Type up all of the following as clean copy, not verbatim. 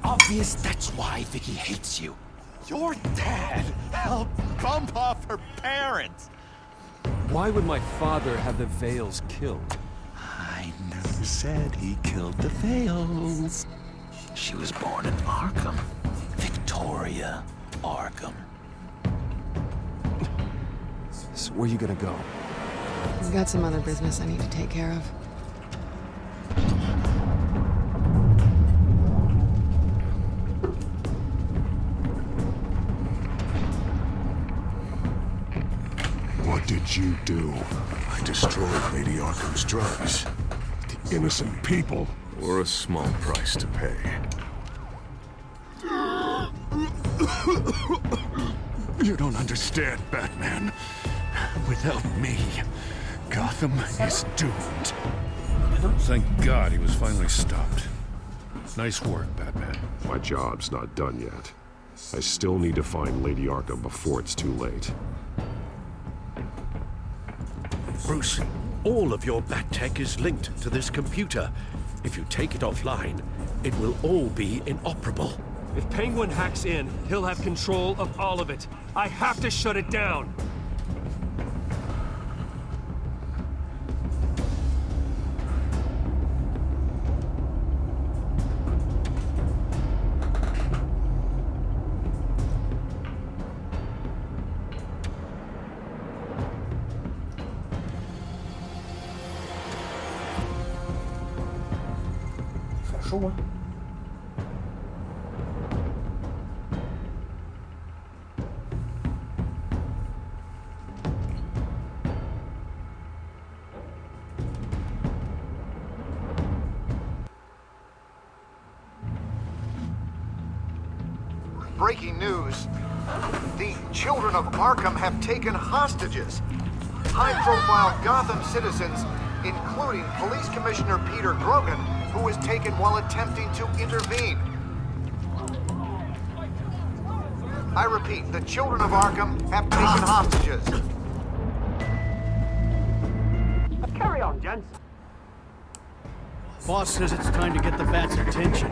obvious that's why Vicky hates you. Your dad helped bump off her parents. Why would my father have the Vales killed? I never said he killed the Vales. She was born in Arkham. Victoria Arkham. So where you gonna go? I've got some other business I need to take care of. What did you do? I destroyed Lady Arkham's drugs. The innocent people. For a small price to pay. You don't understand, Batman. Without me, Gotham is doomed. Thank God he was finally stopped. Nice work, Batman. My job's not done yet. I still need to find Lady Arkham before it's too late. Bruce, all of your bat tech is linked to this computer. If you take it offline, it will all be inoperable. If Penguin hacks in, he'll have control of all of it. I have to shut it down. Breaking news. The children of Arkham have taken hostages. High-profile Gotham citizens, including Police Commissioner Peter Grogan, who was taken while attempting to intervene. I repeat, the children of Arkham have taken hostages. Carry on, gents. Boss says it's time to get the Bat's attention.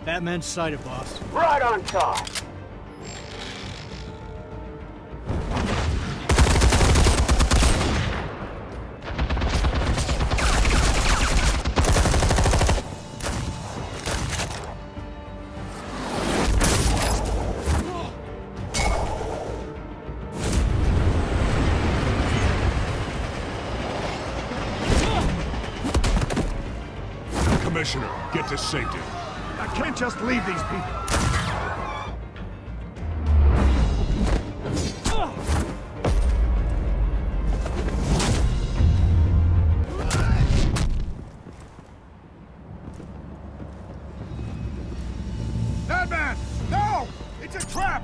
Batman's sighted, boss. Right on top. Commissioner, get to safety. I can't just leave these people. Batman! No! It's a trap!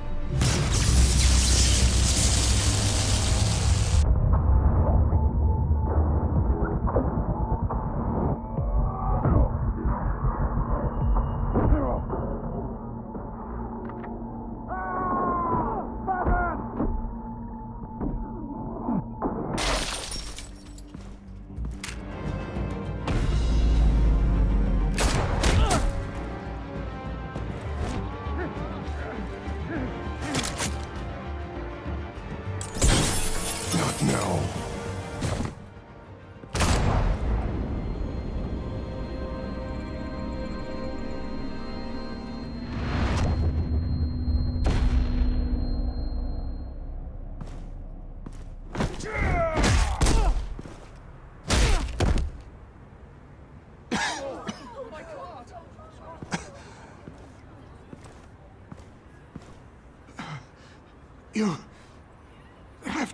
No.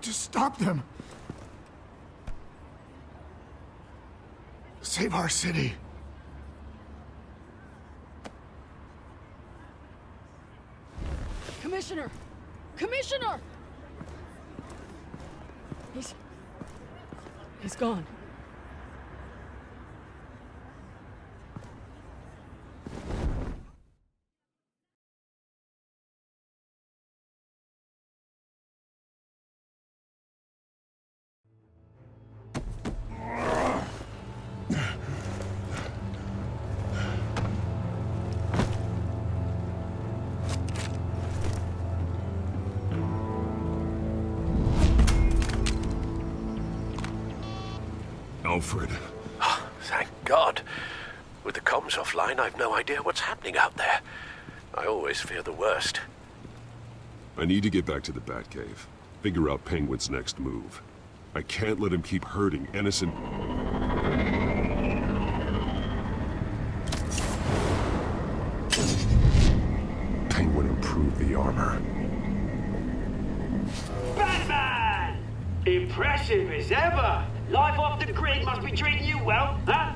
to stop them. Save our city. Commissioner! Commissioner! He's gone. Alfred. Oh, thank God. With the comms offline, I've no idea what's happening out there. I always fear the worst. I need to get back to the Batcave. Figure out Penguin's next move. I can't let him keep hurting innocent... Penguin improved the armor. Batman! Impressive as ever. Life off the grid must be treating you well, huh?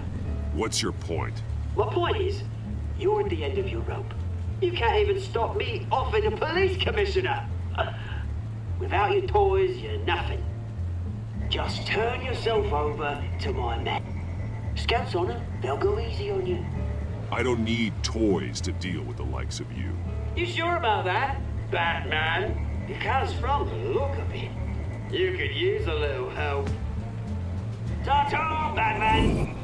What's your point? My point is, you're at the end of your rope. You can't even stop me offing a police commissioner. Without your toys, you're nothing. Just turn yourself over to my men. Scouts on it, they'll go easy on you. I don't need toys to deal with the likes of you. You sure about that, Batman? Because from the look of it, you could use a little help. Ta-ta, Batman!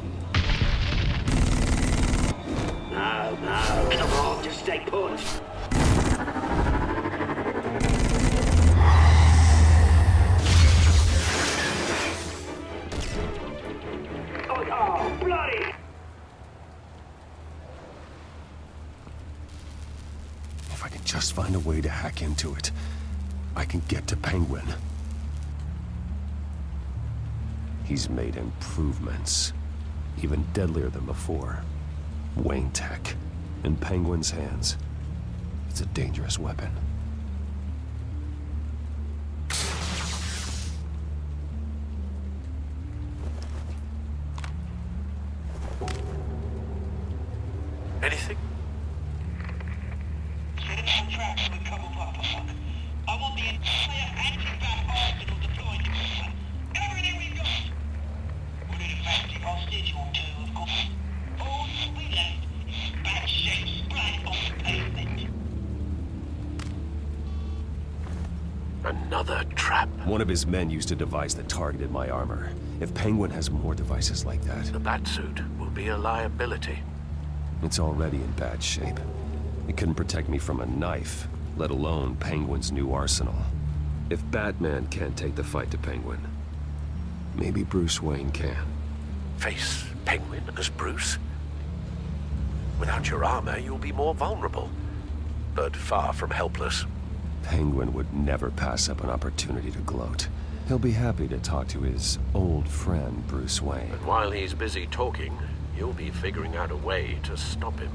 No, come on, just stay put. Oh, bloody! If I can just find a way to hack into it, I can get to Penguin. He's made improvements, even deadlier than before. Wayne Tech, in Penguin's hands. It's a dangerous weapon. Anything? I want the entire anti-bat arsenal deployed to Brooklyn. Everything we've got! Would it affect the hostage or two, of course? All we left is bat shit splat on the pavement. Another trap. One of his men used a device that targeted my armor. If Penguin has more devices like that... The Batsuit will be a liability. It's already in bad shape. It couldn't protect me from a knife, let alone Penguin's new arsenal. If Batman can't take the fight to Penguin, maybe Bruce Wayne can. Face Penguin as Bruce? Without your armor, you'll be more vulnerable, but far from helpless. Penguin would never pass up an opportunity to gloat. He'll be happy to talk to his old friend, Bruce Wayne. And while he's busy talking, you'll be figuring out a way to stop him.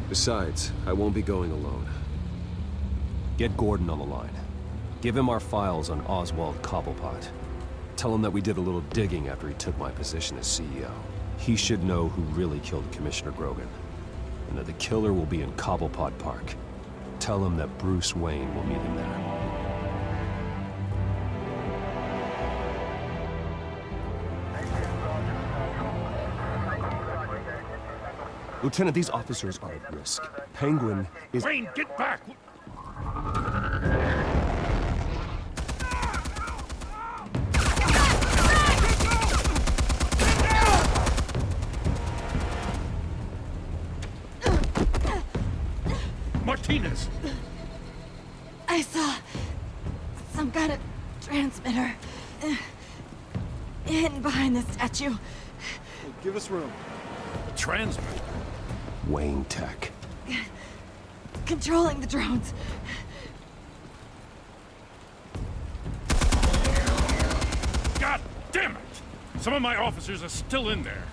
Besides, I won't be going alone. Get Gordon on the line. Give him our files on Oswald Cobblepot. Tell him that we did a little digging after he took my position as CEO. He should know who really killed Commissioner Grogan, and that the killer will be in Cobblepot Park. Tell him that Bruce Wayne will meet him there. Lieutenant, these officers are at risk. Penguin is... Wayne, get back! Martinez! I saw some kind of transmitter hidden behind the statue. Give us room. A transmitter? Wayne Tech. Controlling the drones. God damn it! Some of my officers are still in there.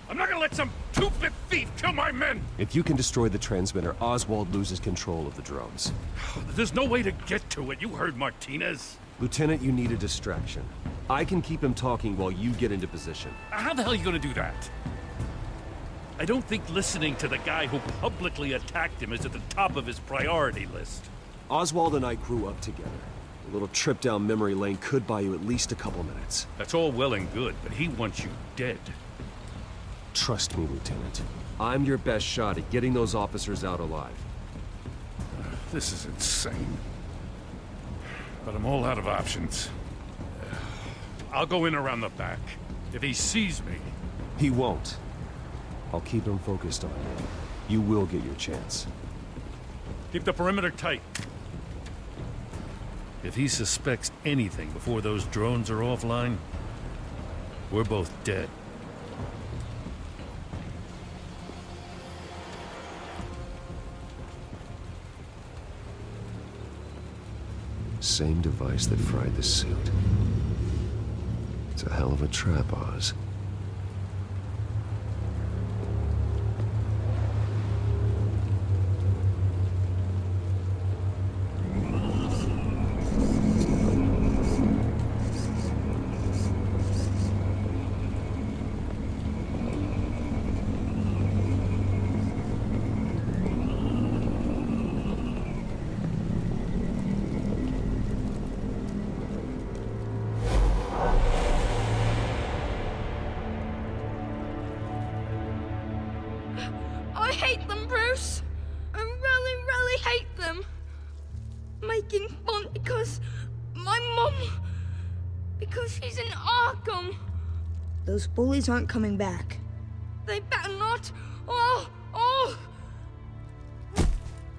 I'm not gonna let some two-bit thief kill my men! If you can destroy the transmitter, Oswald loses control of the drones. There's no way to get to it. You heard Martinez. Lieutenant, you need a distraction. I can keep him talking while you get into position. How the hell are you gonna do that? I don't think listening to the guy who publicly attacked him is at the top of his priority list. Oswald and I grew up together. A little trip down memory lane could buy you at least a couple minutes. That's all well and good, but he wants you dead. Trust me, Lieutenant. I'm your best shot at getting those officers out alive. This is insane. But I'm all out of options. I'll go in around the back. If he sees me... He won't. I'll keep him focused on you. You will get your chance. Keep the perimeter tight. If he suspects anything before those drones are offline, we're both dead. Same device that fried the suit. It's a hell of a trap, Oz. I hate them, Bruce. I really, really hate them. Making fun because my mum... because she's in Arkham. Those bullies aren't coming back. They better not.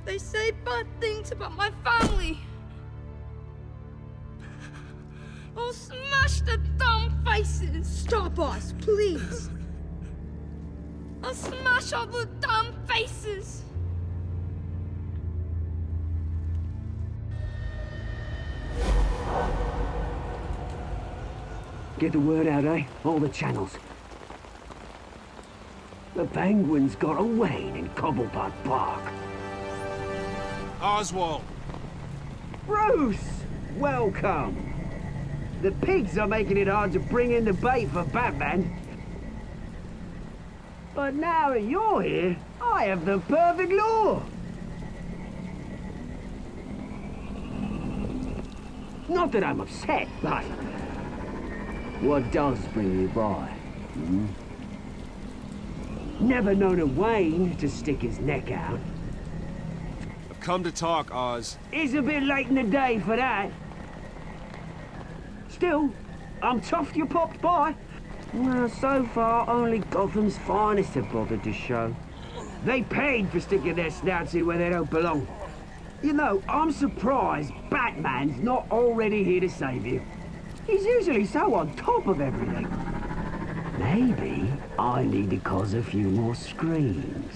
They say bad things about my family. I'll smash the dumb faces. Stop us, please. I'll smash all the damn faces! Get the word out, eh? All the channels. The penguin's got a wane in Cobblepot Park. Oswald! Bruce! Welcome! The pigs are making it hard to bring in the bait for Batman. But now that you're here, I have the perfect lure! Not that I'm upset, but... what does bring you by? Hmm? Never known a Wayne to stick his neck out. I've come to talk, Oz. It's a bit late in the day for that. Still, I'm chuffed you popped by. Well, so far, only Gotham's finest have bothered to show. They paid for sticking their snouts in where they don't belong. You know, I'm surprised Batman's not already here to save you. He's usually so on top of everything. Maybe I need to cause a few more screams.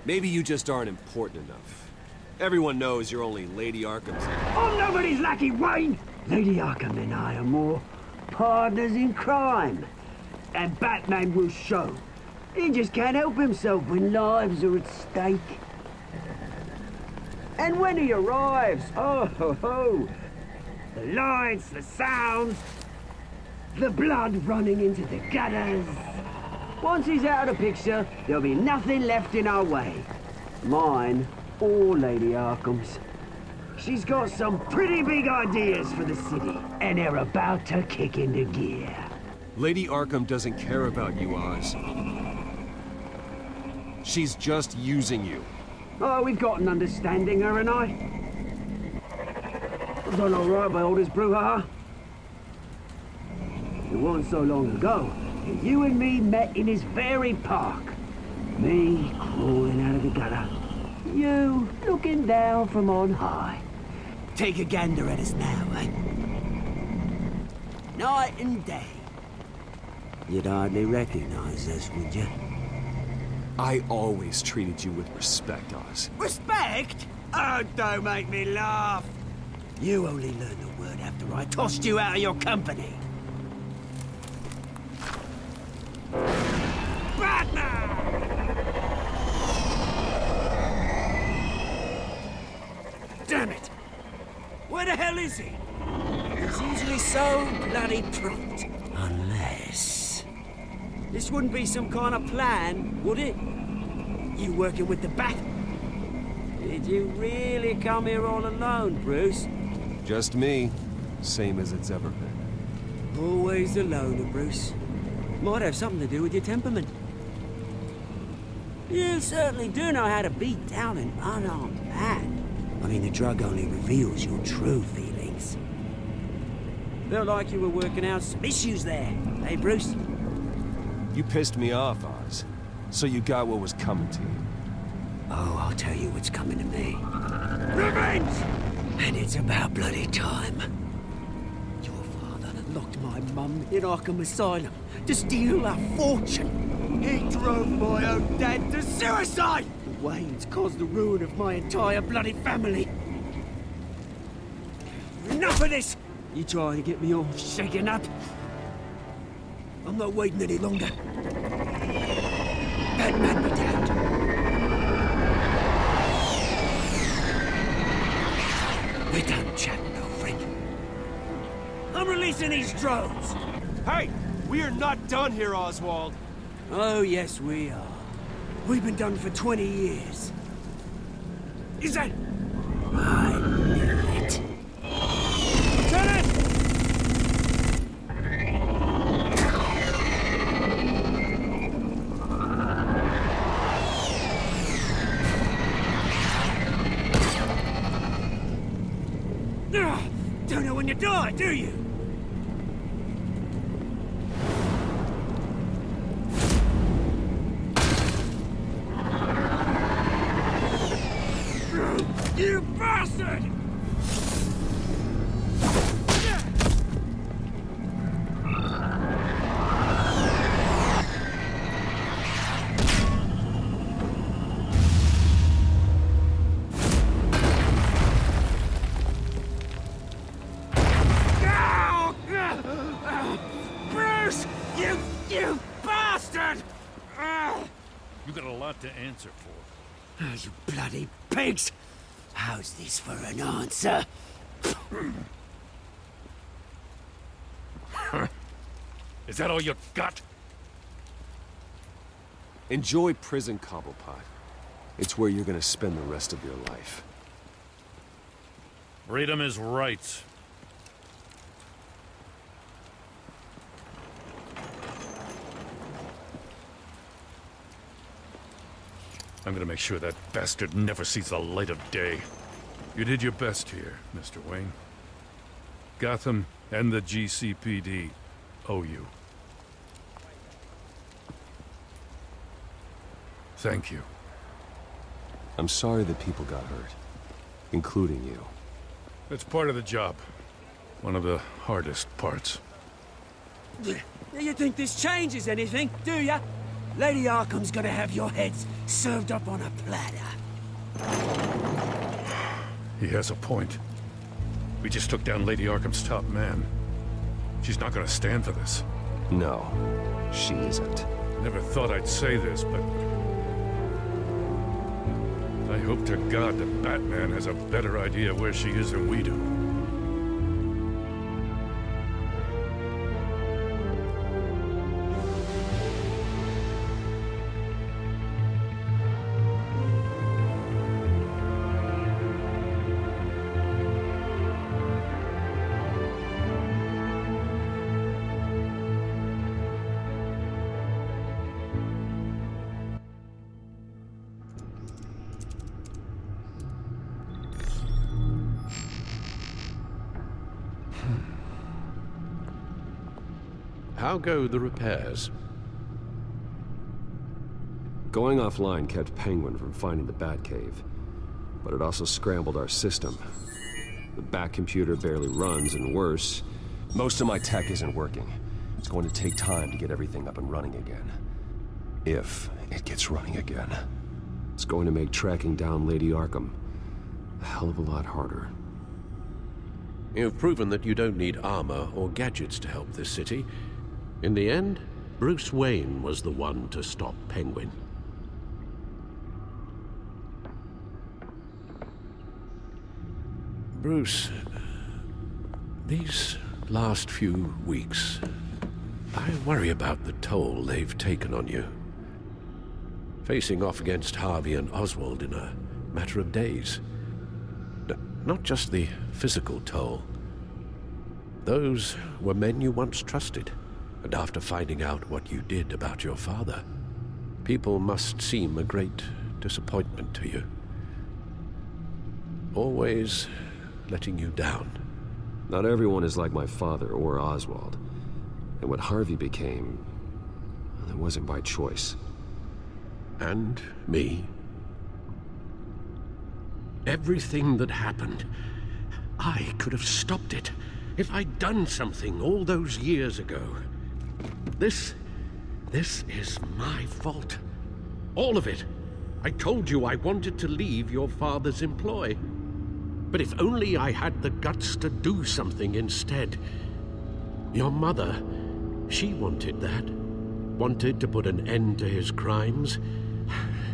Maybe you just aren't important enough. Everyone knows you're only Lady Arkham's... I'm nobody's lackey, Wayne! Lady Arkham and I are more partners in crime. And Batman will show. He just can't help himself when lives are at stake. And when he arrives, oh ho ho! The lights, the sounds, the blood running into the gutters. Once he's out of the picture, there'll be nothing left in our way. Mine or Lady Arkham's. She's got some pretty big ideas for the city, and they're about to kick into gear. Lady Arkham doesn't care about you, Oz. She's just using you. Oh, we've got an understanding, her and I. Done all right by all this brouhaha. It wasn't so long ago that you and me met in this very park. Me crawling out of the gutter. You looking down from on high. Take a gander at us now, eh? Night and day. You'd hardly recognize us, would you? I always treated you with respect, Oz. Respect? Oh, don't make me laugh. You only learned the word after I tossed you out of your company. Batman! Damn it! Where the hell is he? It's usually so bloody prompt. Unless... This wouldn't be some kind of plan, would it? You working with the Bat? Did you really come here all alone, Bruce? Just me. Same as it's ever been. Always a loner, Bruce. Might have something to do with your temperament. You certainly do know how to beat down an unarmed man. I mean, the drug only reveals your true feelings. Felt like you were working out some issues there, eh, Bruce? You pissed me off, Oz. So you got what was coming to you. Oh, I'll tell you what's coming to me. Revenge! And it's about bloody time. Your father locked my mum in Arkham Asylum to steal a fortune. He drove my own dad to suicide! The Waynes caused the ruin of my entire bloody family. Enough of this! You trying to get me all shaken up? I'm not waiting any longer. Batman be damned. We're done chatting, old friend. I'm releasing these drones. Hey! We are not done here, Oswald. Oh, yes, we are. We've been done for 20 years. Is that... I knew it. Lieutenant! Don't know when you die, do you? You bastard! Bruce! You bastard! You got a lot to answer for. Oh, you bloody pigs! How's this for an answer? Is that all you got? Enjoy prison, Cobblepot. It's where you're gonna spend the rest of your life. Freedom is right. I'm gonna make sure that bastard never sees the light of day. You did your best here, Mr. Wayne. Gotham and the GCPD owe you. Thank you. I'm sorry that people got hurt, including you. It's part of the job. One of the hardest parts. You think this changes anything, do ya? Lady Arkham's gonna have your heads served up on a platter. He has a point. We just took down Lady Arkham's top man. She's not gonna stand for this. No, she isn't. Never thought I'd say this, but... I hope to God that Batman has a better idea where she is than we do. How go the repairs? Going offline kept Penguin from finding the Batcave, but it also scrambled our system. The Bat computer barely runs, and worse, most of my tech isn't working. It's going to take time to get everything up and running again. If it gets running again. It's going to make tracking down Lady Arkham a hell of a lot harder. You've proven that you don't need armor or gadgets to help this city. In the end, Bruce Wayne was the one to stop Penguin. Bruce, these last few weeks, I worry about the toll they've taken on you. Facing off against Harvey and Oswald in a matter of days. Not just the physical toll. Those were men you once trusted, and after finding out what you did about your father, people must seem a great disappointment to you. Always letting you down. Not everyone is like my father or Oswald. And what Harvey became, well, it wasn't by choice. And me. Everything that happened, I could have stopped it if I'd done something all those years ago. This is my fault. All of it. I told you I wanted to leave your father's employ. But if only I had the guts to do something instead. Your mother, she wanted that. Wanted to put an end to his crimes.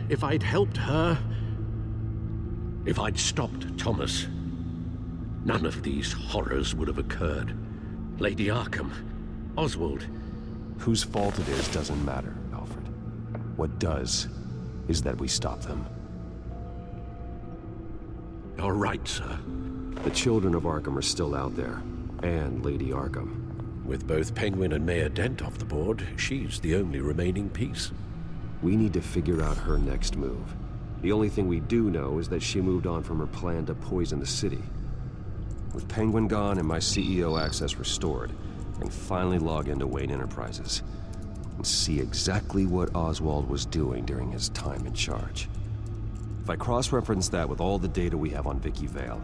If I'd helped her, if I'd stopped Thomas, none of these horrors would have occurred. Lady Arkham, Oswald. Whose fault it is doesn't matter, Alfred. What does is that we stop them. All right, sir. The children of Arkham are still out there, and Lady Arkham. With both Penguin and Mayor Dent off the board, she's the only remaining piece. We need to figure out her next move. The only thing we do know is that she moved on from her plan to poison the city. With Penguin gone and my CEO access restored, I can finally log into Wayne Enterprises and see exactly what Oswald was doing during his time in charge. If I cross-reference that with all the data we have on Vicky Vale,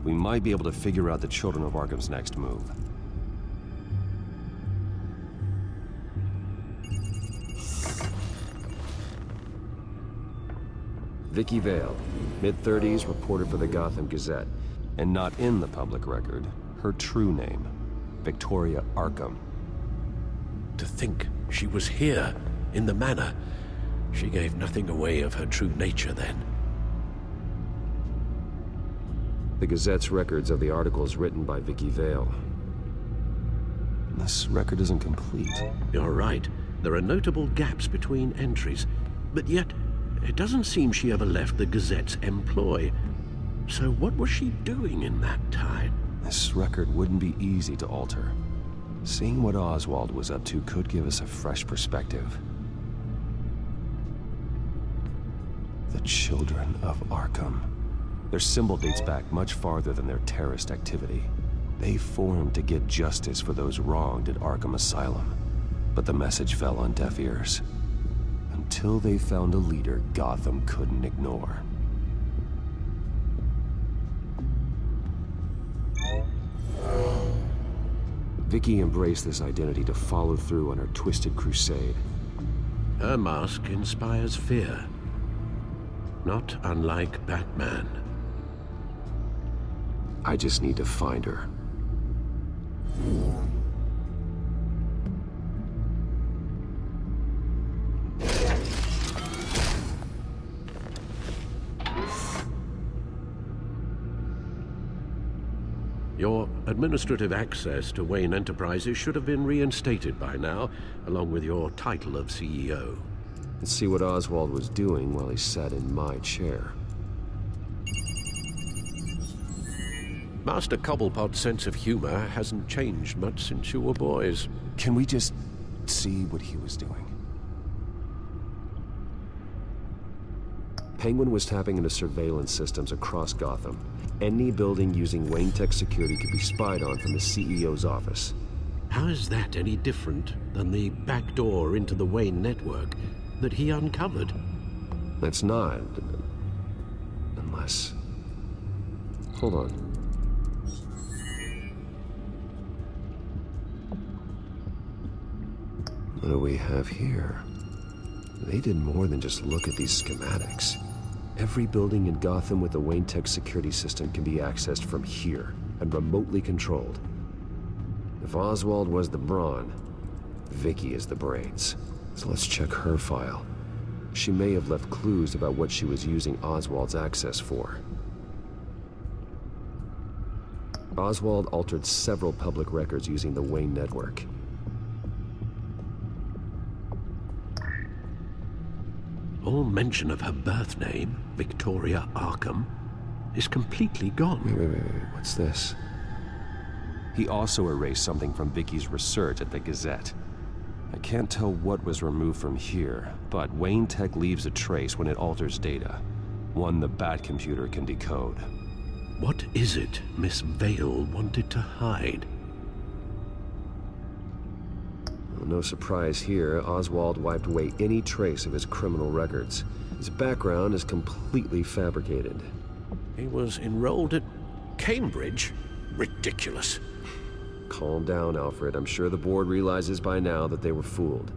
we might be able to figure out the Children of Arkham's next move. Vicky Vale, mid-30s, reported for the Gotham Gazette, and not in the public record, her true name, Victoria Arkham. To think she was here, in the manor. She gave nothing away of her true nature then. The Gazette's records of the articles written by Vicky Vale. This record isn't complete. You're right. There are notable gaps between entries, but yet it doesn't seem she ever left the Gazette's employ. So what was she doing in that time? This record wouldn't be easy to alter. Seeing what Oswald was up to could give us a fresh perspective. The Children of Arkham. Their symbol dates back much farther than their terrorist activity. They formed to get justice for those wronged at Arkham Asylum. But the message fell on deaf ears. Until they found a leader Gotham couldn't ignore. Vicky embraced this identity to follow through on her twisted crusade. Her mask inspires fear. Not unlike Batman. I just need to find her. Your administrative access to Wayne Enterprises should have been reinstated by now, along with your title of CEO. Let's see what Oswald was doing while he sat in my chair. Master Cobblepot's sense of humor hasn't changed much since you were boys. Can we just see what he was doing? Penguin was tapping into surveillance systems across Gotham. Any building using Wayne Tech security could be spied on from the CEO's office. How is that any different than the back door into the Wayne network that he uncovered? That's not. Unless... Hold on. What do we have here? They did more than just look at these schematics. Every building in Gotham with the Wayne Tech security system can be accessed from here and remotely controlled. If Oswald was the brawn, Vicky is the brains. So let's check her file. She may have left clues about what she was using Oswald's access for. Oswald altered several public records using the Wayne network. All mention of her birth name, Victoria Arkham, is completely gone. Wait, what's this? He also erased something from Vicky's research at the Gazette. I can't tell what was removed from here, but Wayne Tech leaves a trace when it alters data. One the Bat computer can decode. What is it Miss Vale wanted to hide? Well, no surprise here, Oswald wiped away any trace of his criminal records. His background is completely fabricated. He was enrolled at Cambridge? Ridiculous. Calm down, Alfred. I'm sure the board realizes by now that they were fooled.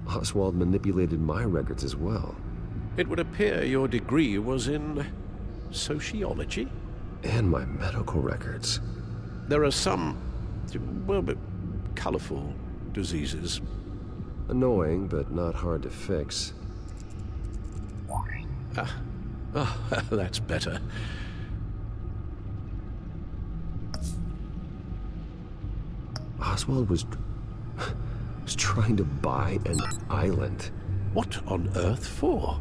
Oswald manipulated my records as well. It would appear your degree was in sociology? And my medical records. There are some, well, colorful diseases. Annoying, but not hard to fix. That's better. Oswald was trying to buy an island. What on earth for?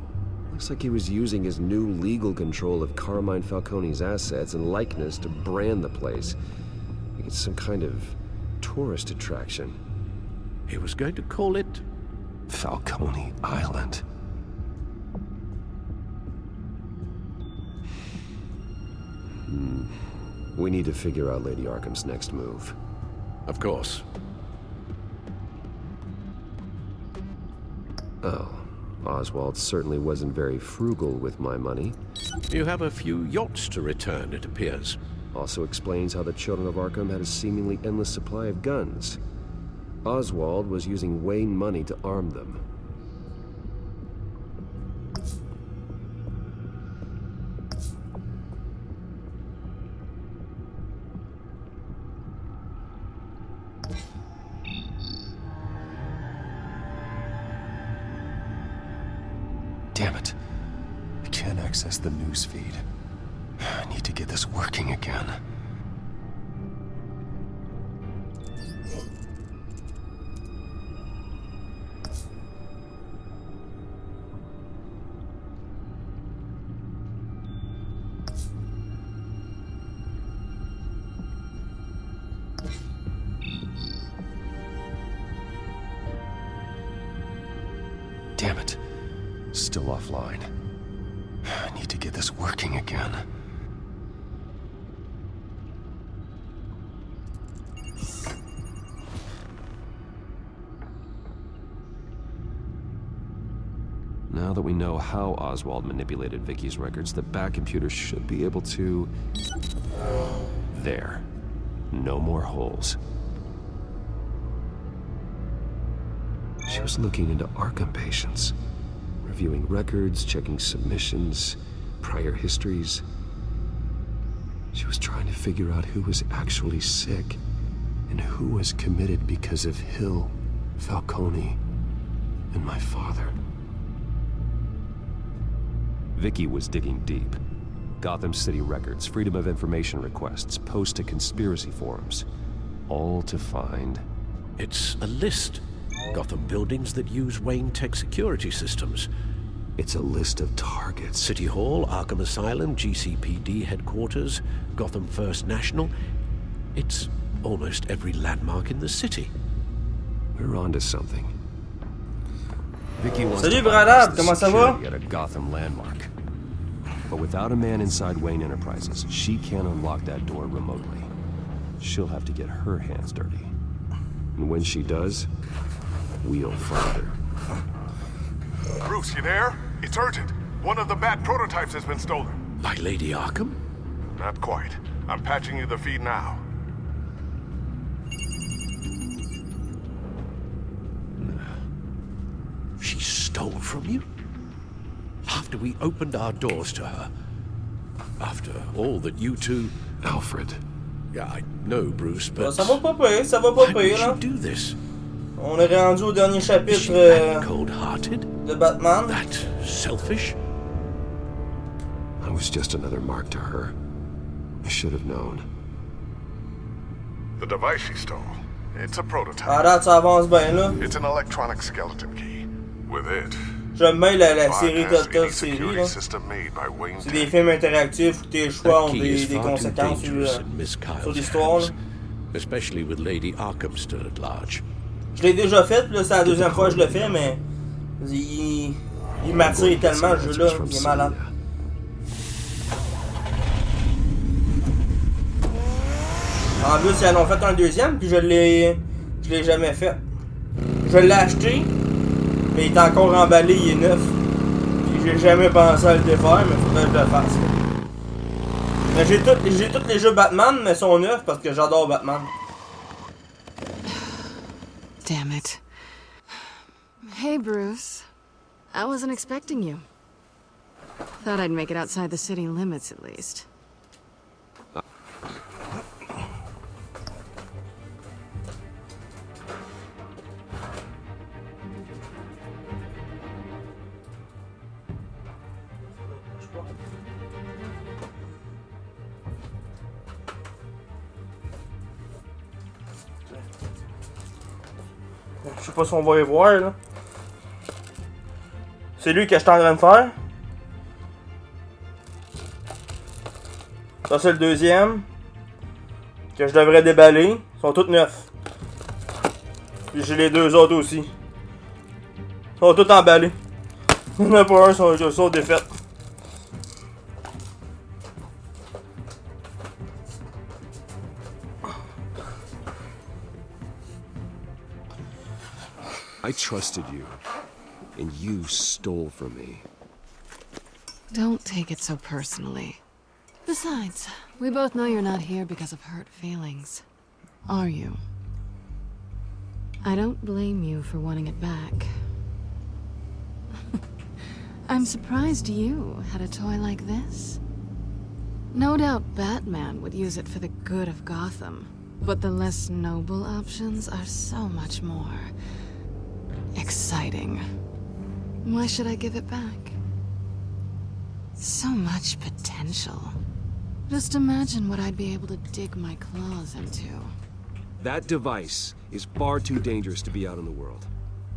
Looks like he was using his new legal control of Carmine Falcone's assets and likeness to brand the place. Like it's some kind of tourist attraction. He was going to call it Falcone Island. We need to figure out Lady Arkham's next move. Of course. Oh, Oswald certainly wasn't very frugal with my money. You have a few yachts to return, it appears. Also explains how the children of Arkham had a seemingly endless supply of guns. Oswald was using Wayne money to arm them. Damn it. I can't access the news feed. I need to get this working again. Damn it. Still offline. I need to get this working again. Now that we know how Oswald manipulated Vicky's records, the Bat computer should be able to... There. No more holes. She was looking into Arkham patients. Reviewing records, checking submissions, prior histories. She was trying to figure out who was actually sick and who was committed because of Hill, Falcone, and my father. Vicky was digging deep. Gotham City records, Freedom of Information requests, posts to conspiracy forums. All to find... It's a list. Gotham buildings that use Wayne Tech security systems. It's a list of targets. City Hall, Arkham Asylum, GCPD headquarters, Gotham First National. It's almost every landmark in the city. We're onto something. Vicky wants Salut to Bradad, bypass the comment ça va? security at a Gotham landmark. But without a man inside Wayne Enterprises, she can't unlock that door remotely. She'll have to get her hands dirty. And when she does, we'll find her. Bruce, you there? It's urgent. One of the Bat prototypes has been stolen. By Lady Arkham? Not quite. I'm patching you the feed now. She stole from you? After we opened our doors to her? After all that you two... Alfred. Yeah, I know, Bruce, but... Ça va pas pire, ça va pas pire, là. do this? On est rendu au dernier chapitre cold-hearted? de Batman. That selfish? was just another mark to her. I should have known. The device she stole, it's a prototype. Ah, là, ça avance bien, là. It's an electronic skeleton key. With it, J'aime bien la série bypass Telltale any série, security là. system made by Wayne C'est des films interactifs où tes choix ont des conséquences sur l'histoire, là. Especially with Lady Arkham still at large. Je l'ai déjà fait, puis là, c'est la deuxième fois que je le fais, mais... Il m'attire tellement, le jeu-là. Il est malade. En plus, ils en ont fait un deuxième, puis je l'ai jamais fait. Je l'ai acheté, mais il est encore emballé, il est neuf. Puis j'ai jamais pensé à le défaire, mais faudrait que je le fasse. Mais j'ai tous les jeux Batman, mais ils sont neufs parce que j'adore Batman. Damn it. Hey, Bruce. I wasn't expecting you. Thought I'd make it outside the city limits at least. Je sais pas si on va y voir, là. C'est lui que je suis en train de faire. Ça, c'est le deuxième. Que je devrais déballer. Ils sont tous neufs. Puis j'ai les deux autres aussi. Ils sont tous emballés. Il n'y en a pas un, ils sont défaits. I trusted you, and you stole from me. Don't take it so personally. Besides, we both know you're not here because of hurt feelings. Are you? I don't blame you for wanting it back. I'm surprised you had a toy like this. No doubt Batman would use it for the good of Gotham, but the less noble options are so much more exciting. Why should I give it back? So much potential. Just imagine what I'd be able to dig my claws into. That device is far too dangerous to be out in the world.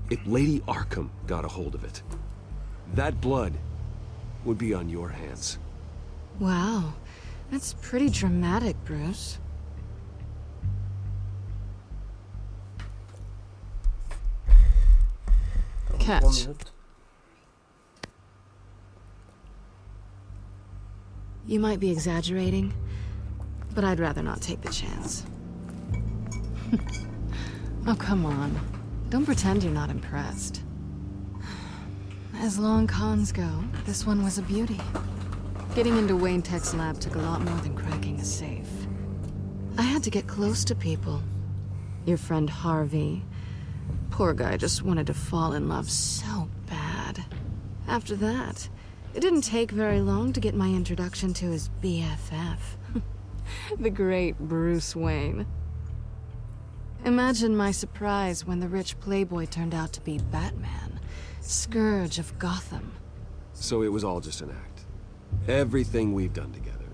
If Lady Arkham got a hold of it, that blood would be on your hands. Wow, that's pretty dramatic, Bruce. Catch. You might be exaggerating, but I'd rather not take the chance. Oh, come on. Don't pretend you're not impressed. As long cons go, this one was a beauty. Getting into Wayne Tech's lab took a lot more than cracking a safe. I had to get close to people. Your friend Harvey. Poor guy just wanted to fall in love so bad. After that, it didn't take very long to get my introduction to his BFF. The great Bruce Wayne. Imagine my surprise when the rich playboy turned out to be Batman, Scourge of Gotham. So it was all just an act. Everything we've done together.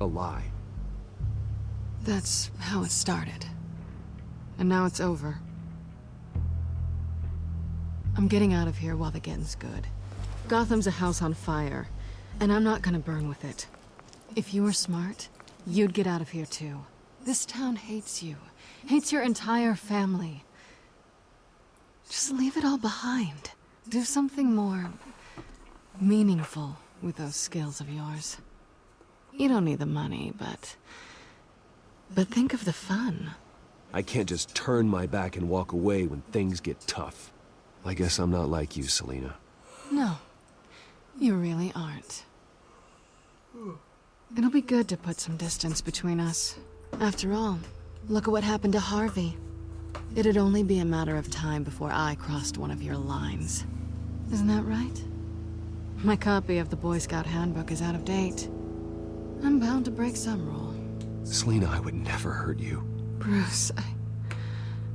A lie. That's how it started. And now it's over. I'm getting out of here while the getting's good. Gotham's a house on fire, and I'm not gonna burn with it. If you were smart, you'd get out of here too. This town hates you. Hates your entire family. Just leave it all behind. Do something more meaningful with those skills of yours. You don't need the money, but think of the fun. I can't just turn my back and walk away when things get tough. I guess I'm not like you, Selina. No, you really aren't. It'll be good to put some distance between us. After all, look at what happened to Harvey. It'd only be a matter of time before I crossed one of your lines. Isn't that right? My copy of the Boy Scout Handbook is out of date. I'm bound to break some rule. Selina, I would never hurt you. Bruce,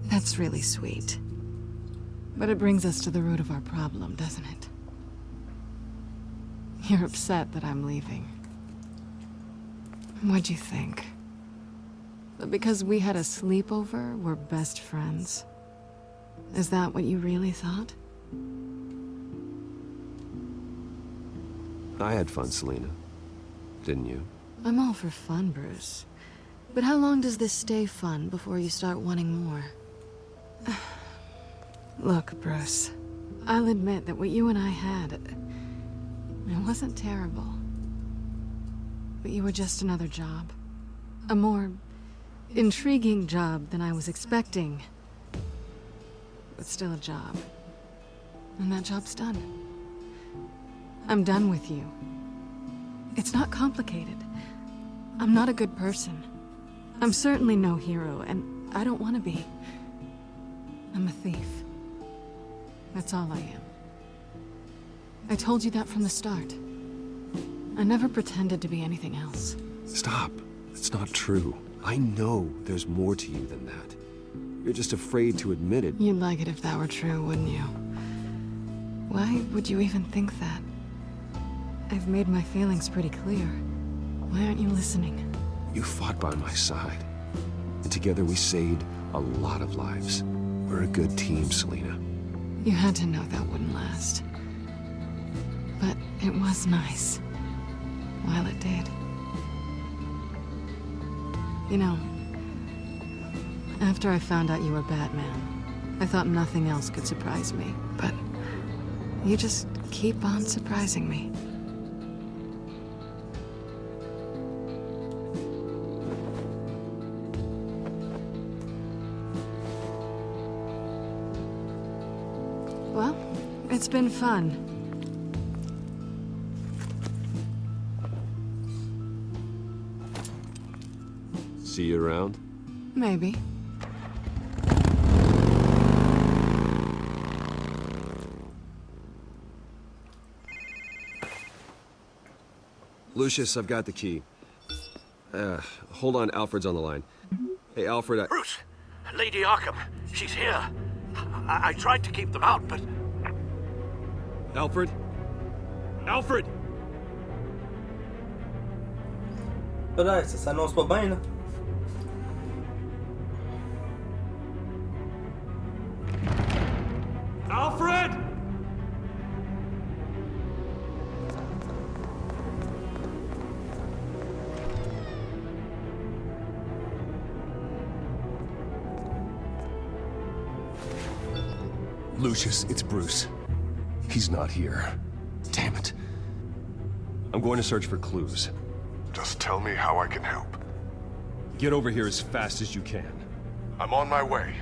that's really sweet. But it brings us to the root of our problem, doesn't it? You're upset that I'm leaving. What'd you think? That because we had a sleepover, we're best friends? Is that what you really thought? I had fun, Selena. Didn't you? I'm all for fun, Bruce. But how long does this stay fun before you start wanting more? Look, Bruce. I'll admit that what you and I had... it wasn't terrible. But you were just another job. A more intriguing job than I was expecting. But still a job. And that job's done. I'm done with you. It's not complicated. I'm not a good person. I'm certainly no hero, and I don't want to be. I'm a thief. That's all I am. I told you that from the start. I never pretended to be anything else. Stop. It's not true. I know there's more to you than that. You're just afraid to admit it. You'd like it if that were true, wouldn't you? Why would you even think that? I've made my feelings pretty clear. Why aren't you listening? You fought by my side. And together we saved a lot of lives. We're a good team, Selena. You had to know that wouldn't last. But it was nice. While it did. You know, after I found out you were Batman, I thought nothing else could surprise me. But you just keep on surprising me. Well, it's been fun. See you around? Maybe. Lucius, I've got the key. Hold on, Alfred's on the line. Hey, Alfred, Bruce! Lady Arkham, she's here. I tried to keep them out, but... Alfred? Alfred! Peut-être, ça s'annonce pas bien, là. Alfred! Lucius, it's Bruce. He's not here. Damn it. I'm going to search for clues. Just tell me how I can help. Get over here as fast as you can. I'm on my way.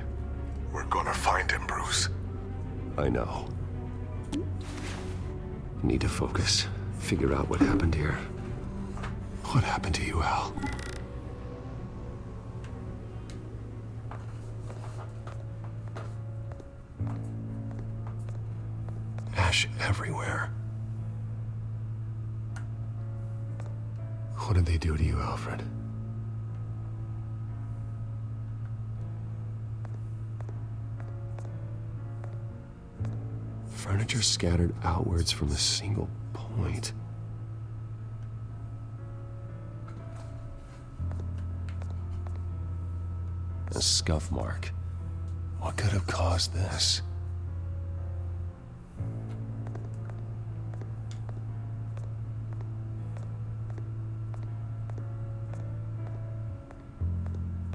We're gonna find him, Bruce. I know. Need to focus. Figure out what happened here. What happened to you, Al? Ash everywhere. What did they do to you, Alfred? Furniture scattered outwards from a single point. A scuff mark. What could have caused this?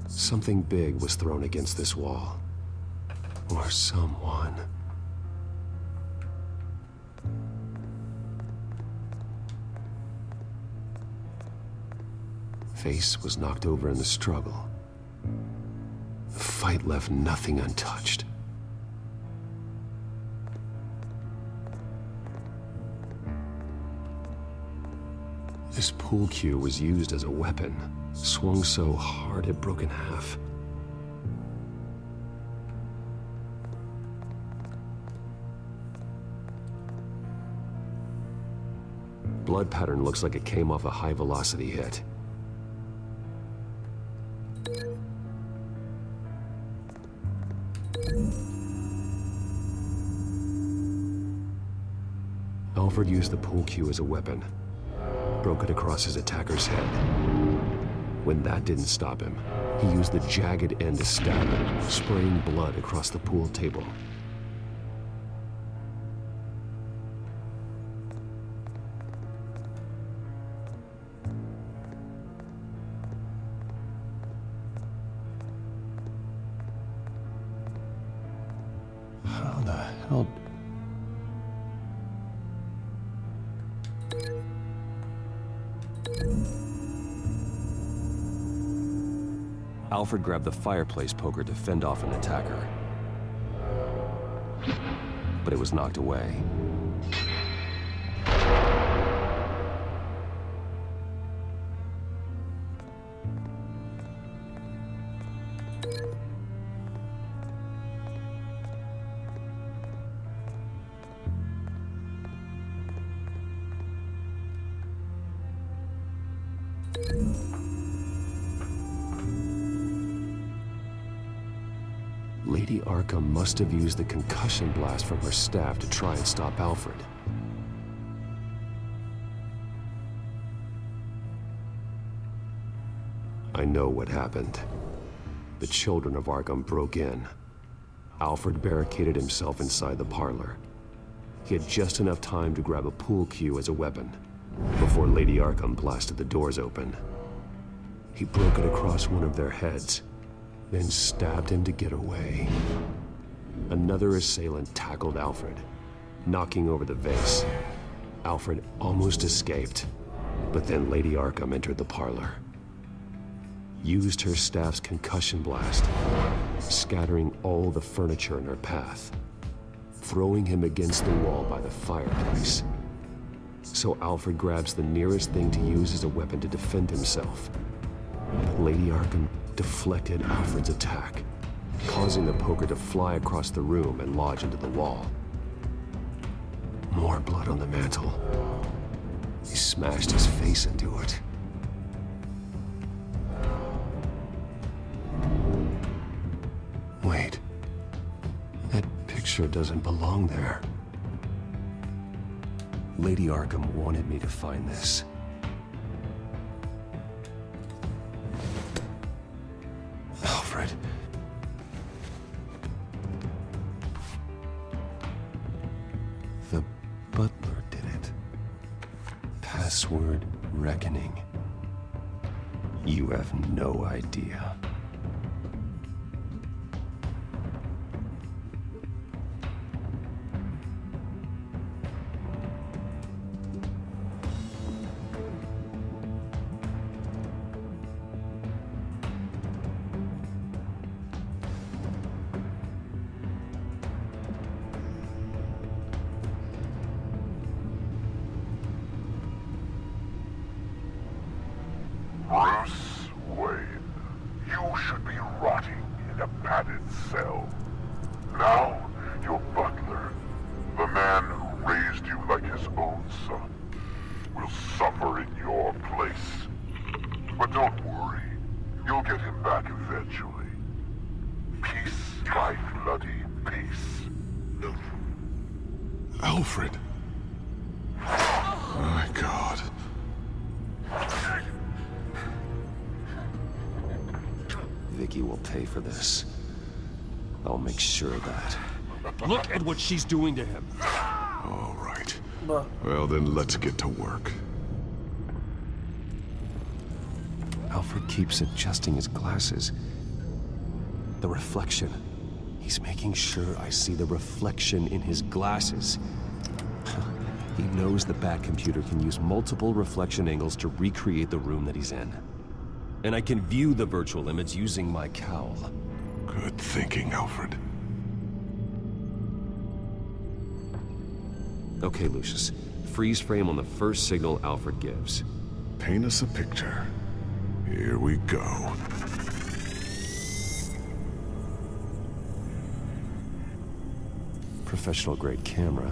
Something big was thrown against this wall. Or someone. Face was knocked over in the struggle. The fight left nothing untouched. This pool cue was used as a weapon, swung so hard it broke in half. Blood pattern looks like it came off a high-velocity hit. Alfred used the pool cue as a weapon, broke it across his attacker's head. When that didn't stop him, he used the jagged end to stab him, spraying blood across the pool table. How the hell... Alfred grabbed the fireplace poker to fend off an attacker. But it was knocked away. Lady Arkham must have used the concussion blast from her staff to try and stop Alfred. I know what happened. The children of Arkham broke in. Alfred barricaded himself inside the parlor. He had just enough time to grab a pool cue as a weapon before Lady Arkham blasted the doors open. He broke it across one of their heads, then stabbed him to get away. Another assailant tackled Alfred, knocking over the vase. Alfred almost escaped, but then Lady Arkham entered the parlor. Used her staff's concussion blast, scattering all the furniture in her path, throwing him against the wall by the fireplace. So Alfred grabs the nearest thing to use as a weapon to defend himself. But Lady Arkham deflected Alfred's attack, causing the poker to fly across the room and lodge into the wall. More blood on the mantel. He smashed his face into it. Wait. That picture doesn't belong there. Lady Arkham wanted me to find this. Alfred. The butler did it. Password reckoning. You have no idea. Bruce Wayne, you should be rotting in a padded cell. Now, your butler, the man who raised you like his own son, will suffer in your place. But don't worry, you'll get him back eventually. Peace, my bloody peace. Alfred. My God. Vicky will pay for this. I'll make sure of that. Look at what she's doing to him. All right. Well, then let's get to work. Alfred keeps adjusting his glasses. The reflection. He's making sure I see the reflection in his glasses. He knows the Batcomputer can use multiple reflection angles to recreate the room that he's in. And I can view the virtual image using my cowl. Good thinking, Alfred. Okay, Lucius. Freeze frame on the first signal Alfred gives. Paint us a picture. Here we go. Professional-grade camera.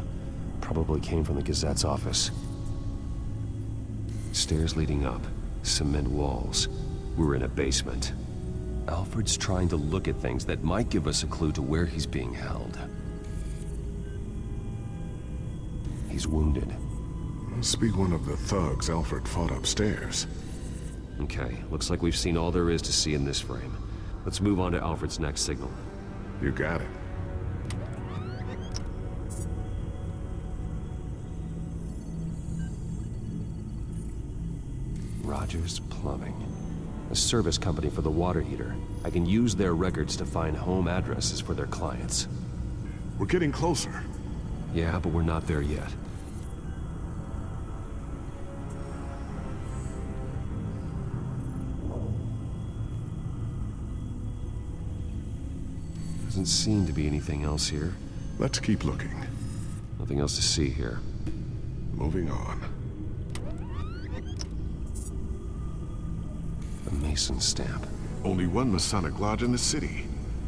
Probably came from the Gazette's office. Stairs leading up. Cement walls. We're in a basement. Alfred's trying to look at things that might give us a clue to where he's being held. He's wounded. Must be one of the thugs Alfred fought upstairs. Okay, looks like we've seen all there is to see in this frame. Let's move on to Alfred's next signal. You got it. Rogers Plumbing. A service company for the water heater. I can use their records to find home addresses for their clients. We're getting closer. Yeah, but we're not there yet. Doesn't seem to be anything else here. Let's keep looking. Nothing else to see here. Moving on. A Mason stamp. Only one Masonic lodge in the city.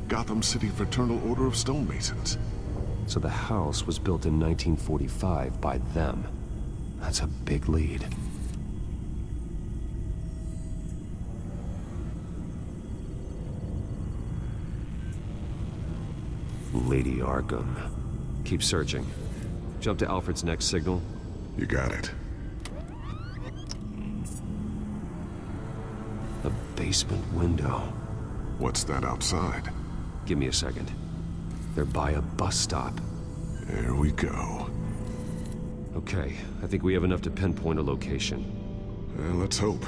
Gotham City Fraternal Order of Stonemasons. So the house was built in 1945 by them. That's a big lead. Lady Arkham. Keep searching. Jump to Alfred's next signal. You got it. A basement window. What's that outside? Give me a second. They're by a bus stop. There we go. Okay, I think we have enough to pinpoint a location. Let's hope.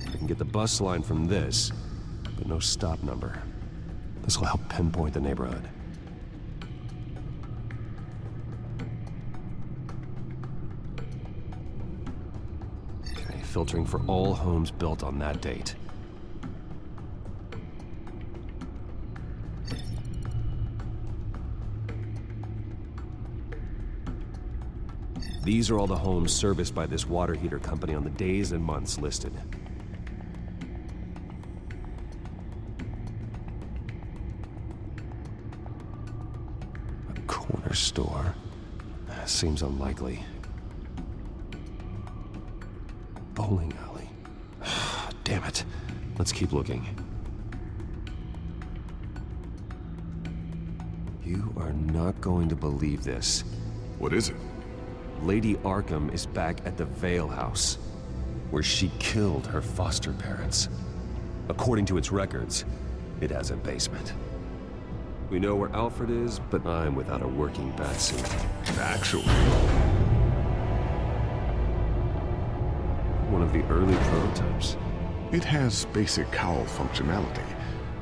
I can get the bus line from this, but no stop number. This will help pinpoint the neighborhood. Okay, filtering for all homes built on that date. These are all the homes serviced by this water heater company on the days and months listed. A corner store. Seems unlikely. Bowling alley. Damn it. Let's keep looking. You are not going to believe this. What is it? Lady Arkham is back at the Vale House, where she killed her foster parents. According to its records, it has a basement. We know where Alfred is, but I'm without a working batsuit. Actually. One of the early prototypes. It has basic cowl functionality,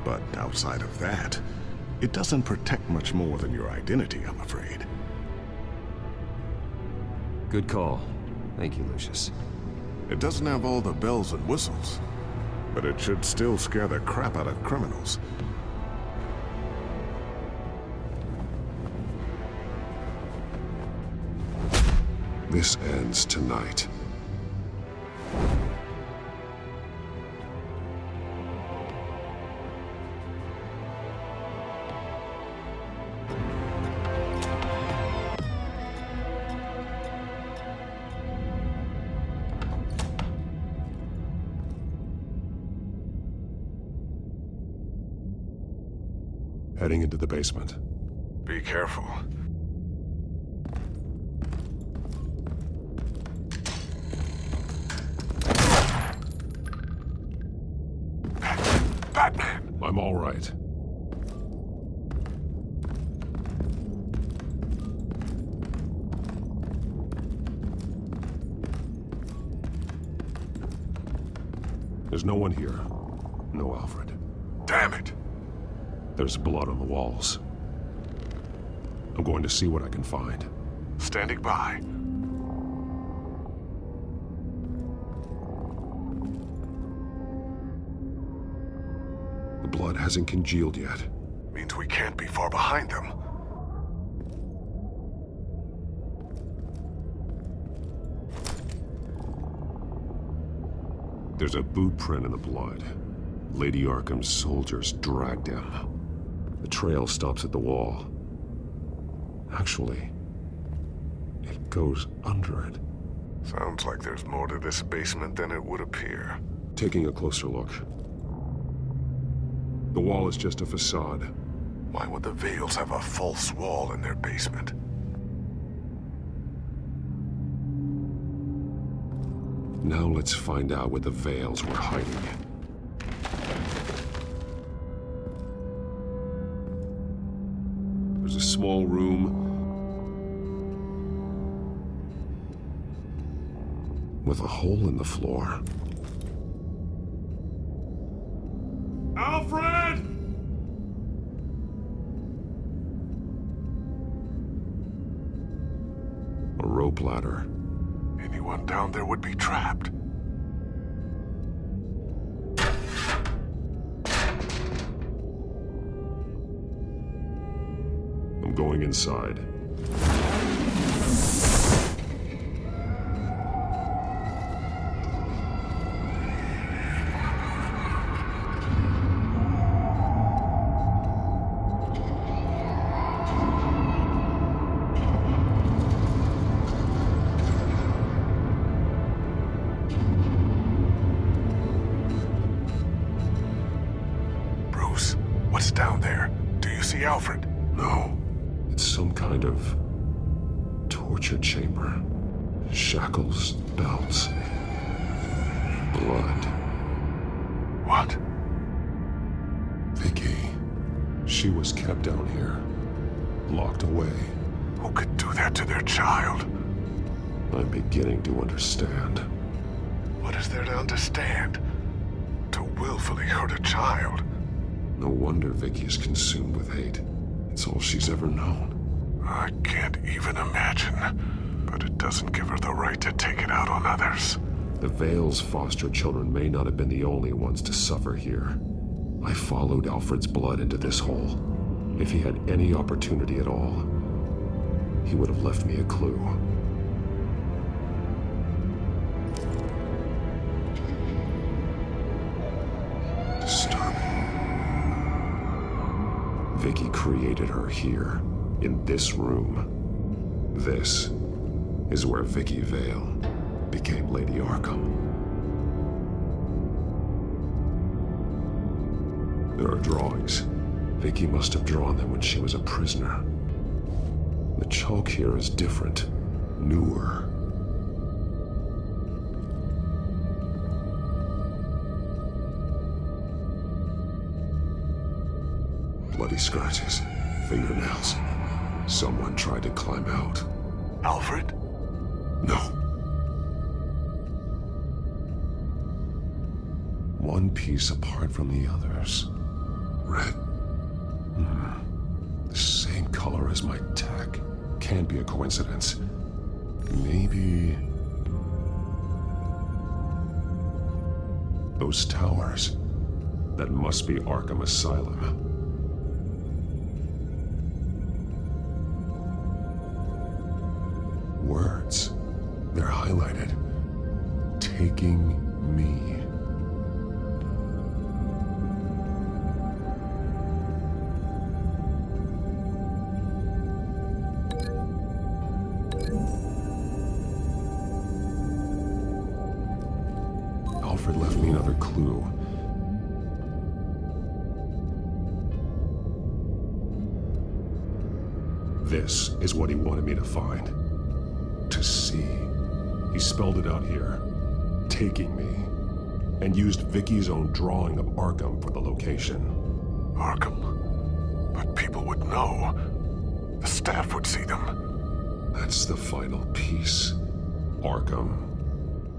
but outside of that, it doesn't protect much more than your identity, I'm afraid. Good call. Thank you, Lucius. It doesn't have all the bells and whistles, but it should still scare the crap out of criminals. This ends tonight. Heading into the basement. Be careful. Batman! I'm all right. There's no one here. No Alfred. Damn it! There's blood on the walls. I'm going to see what I can find. Standing by. The blood hasn't congealed yet. Means we can't be far behind them. There's a boot print in the blood. Lady Arkham's soldiers dragged him. The trail stops at the wall. Actually, it goes under it. Sounds like there's more to this basement than it would appear. Taking a closer look. The wall is just a facade. Why would the Vales have a false wall in their basement? Now let's find out what the Vales were hiding. There's a small room with a hole in the floor. Alfred! A rope ladder. Anyone down there would be trapped. I'm going inside. Bruce, what's down there? Do you see Alfred? No. It's some kind of torture chamber. Shackles, belts, blood. What? Vicky. She was kept down here. Locked away. Who could do that to their child? I'm beginning to understand. What is there to understand? To willfully hurt a child? No wonder Vicky is consumed with hate. It's all she's ever known. I can't even imagine. But it doesn't give her the right to take it out on others. The Vale's foster children may not have been the only ones to suffer here. I followed Alfred's blood into this hole. If he had any opportunity at all, he would have left me a clue. Disturbing. Vicky created her here, in this room. This is where Vicky Vale became Lady Arkham. There are drawings. Vicky must have drawn them when she was a prisoner. The chalk here is different, newer. Bloody scratches, fingernails. Someone tried to climb out. Alfred? No. One piece apart from the others. Red. The same color as my tech. Can't be a coincidence. Maybe... those towers. That must be Arkham Asylum. Words. They're highlighted. Taking me. Alfred left me another clue. This is what he wanted me to find. To see. He spelled it out here. Taking me. And used Vicky's own drawing of Arkham for the location. Arkham? But people would know. The staff would see them. That's the final piece. Arkham.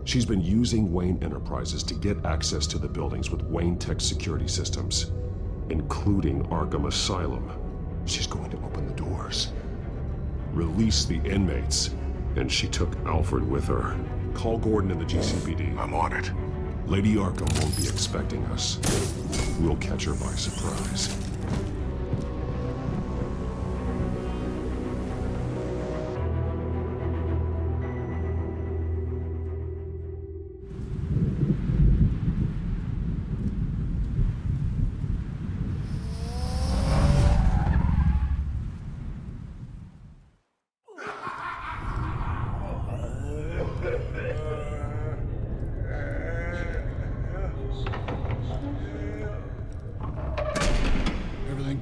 She's been using Wayne Enterprises to get access to the buildings with Wayne Tech security systems, including Arkham Asylum. She's going to open the doors. Release the inmates. And she took Alfred with her. Call Gordon and the GCPD. I'm on it. Lady Arkham won't be expecting us. We'll catch her by surprise.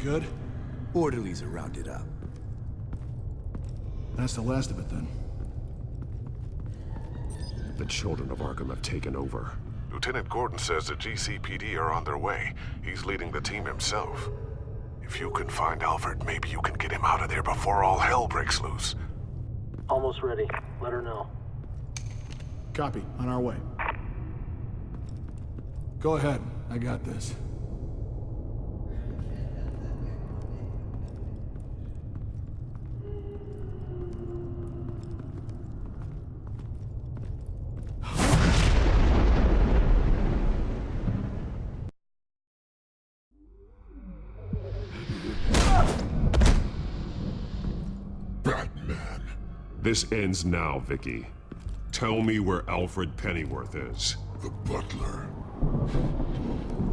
good? Orderlies are rounded up. That's the last of it, then. The children of Arkham have taken over. Lieutenant Gordon says the GCPD are on their way. He's leading the team himself. If you can find Alfred, maybe you can get him out of there before all hell breaks loose. Almost ready. Let her know. Copy. On our way. Go ahead. I got this. This ends now, Vicky. Tell me where Alfred Pennyworth is. The butler.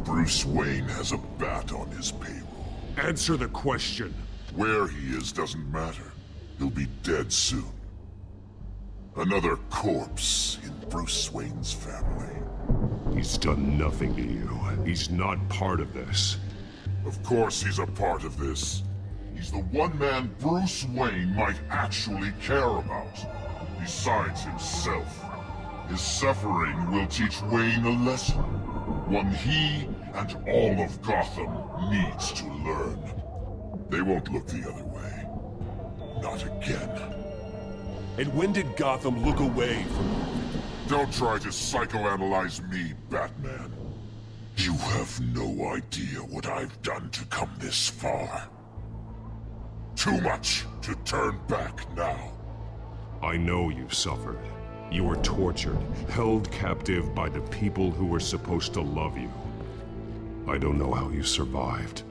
Bruce Wayne has a bat on his payroll. Answer the question. Where he is doesn't matter. He'll be dead soon. Another corpse in Bruce Wayne's family. He's done nothing to you. He's not part of this. Of course he's a part of this. He's the one man Bruce Wayne might actually care about. Besides himself. His suffering will teach Wayne a lesson. One he and all of Gotham needs to learn. They won't look the other way. Not again. And when did Gotham look away from you? Don't try to psychoanalyze me, Batman. You have no idea what I've done to come this far. Too much to turn back now. I know you've suffered. You were tortured, held captive by the people who were supposed to love you. I don't know how you survived.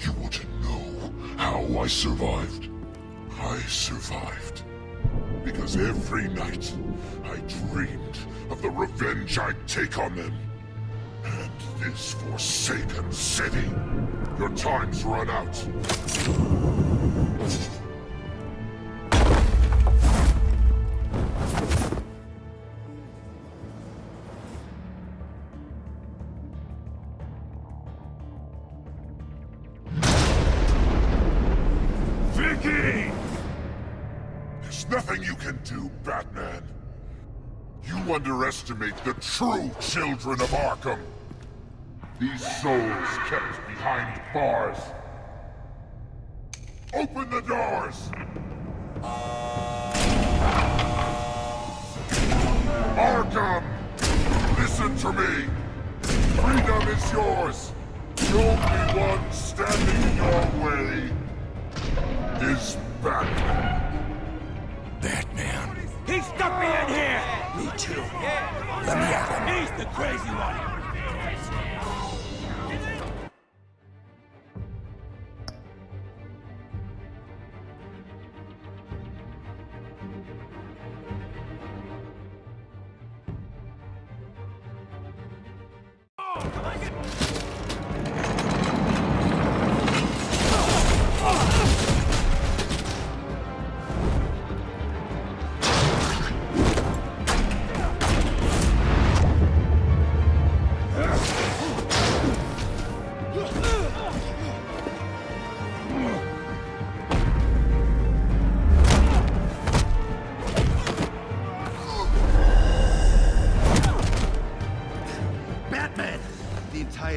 You want to know how I survived? I survived because every night I dreamed of the revenge I'd take on them. And this forsaken city. Your time's run out. Vicky! There's nothing you can do, Batman. You underestimate the true children of Arkham. These souls kept behind bars. Open the doors! Arkham! Listen to me! Freedom is yours! The only one standing in your way is Batman. Batman. He stuck me in here! Me too. Let me at him. He's the crazy one!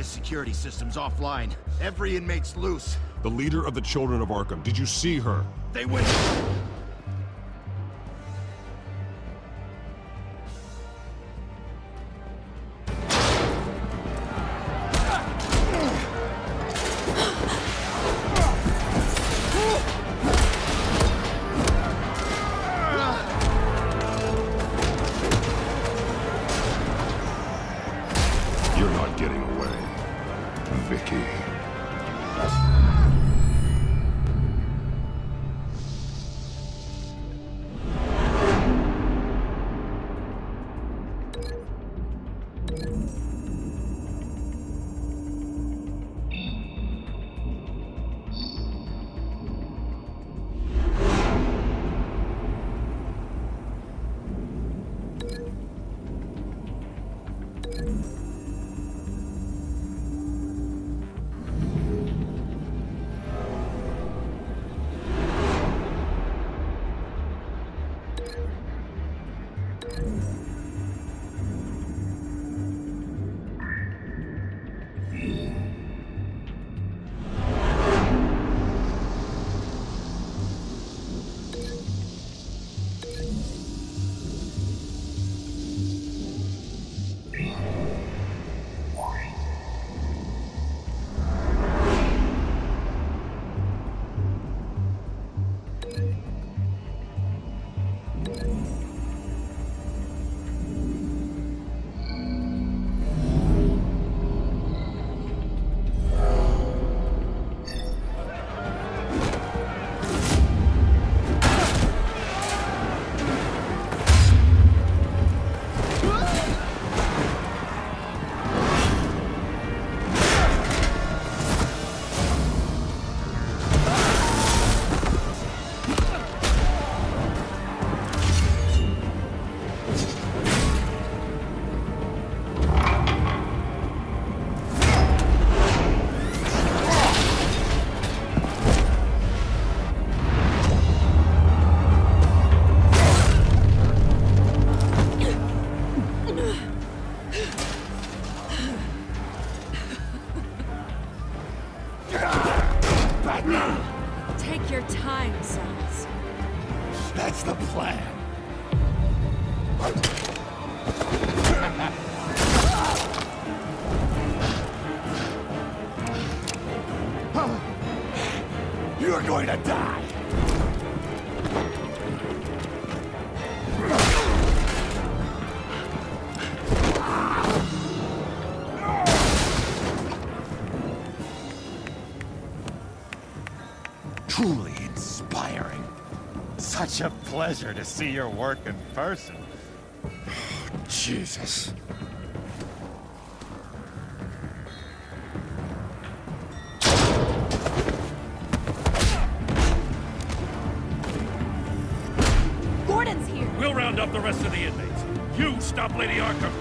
Security system's offline. Every inmate's loose. The leader of the Children of Arkham, did you see her? They went... You're not getting away, Vicky. Take your time, sons. That's the plan. You're going to die. Truly inspiring. Such a pleasure to see your work in person. Jesus. Gordon's here. We'll round up the rest of the inmates. You stop Lady Arkham.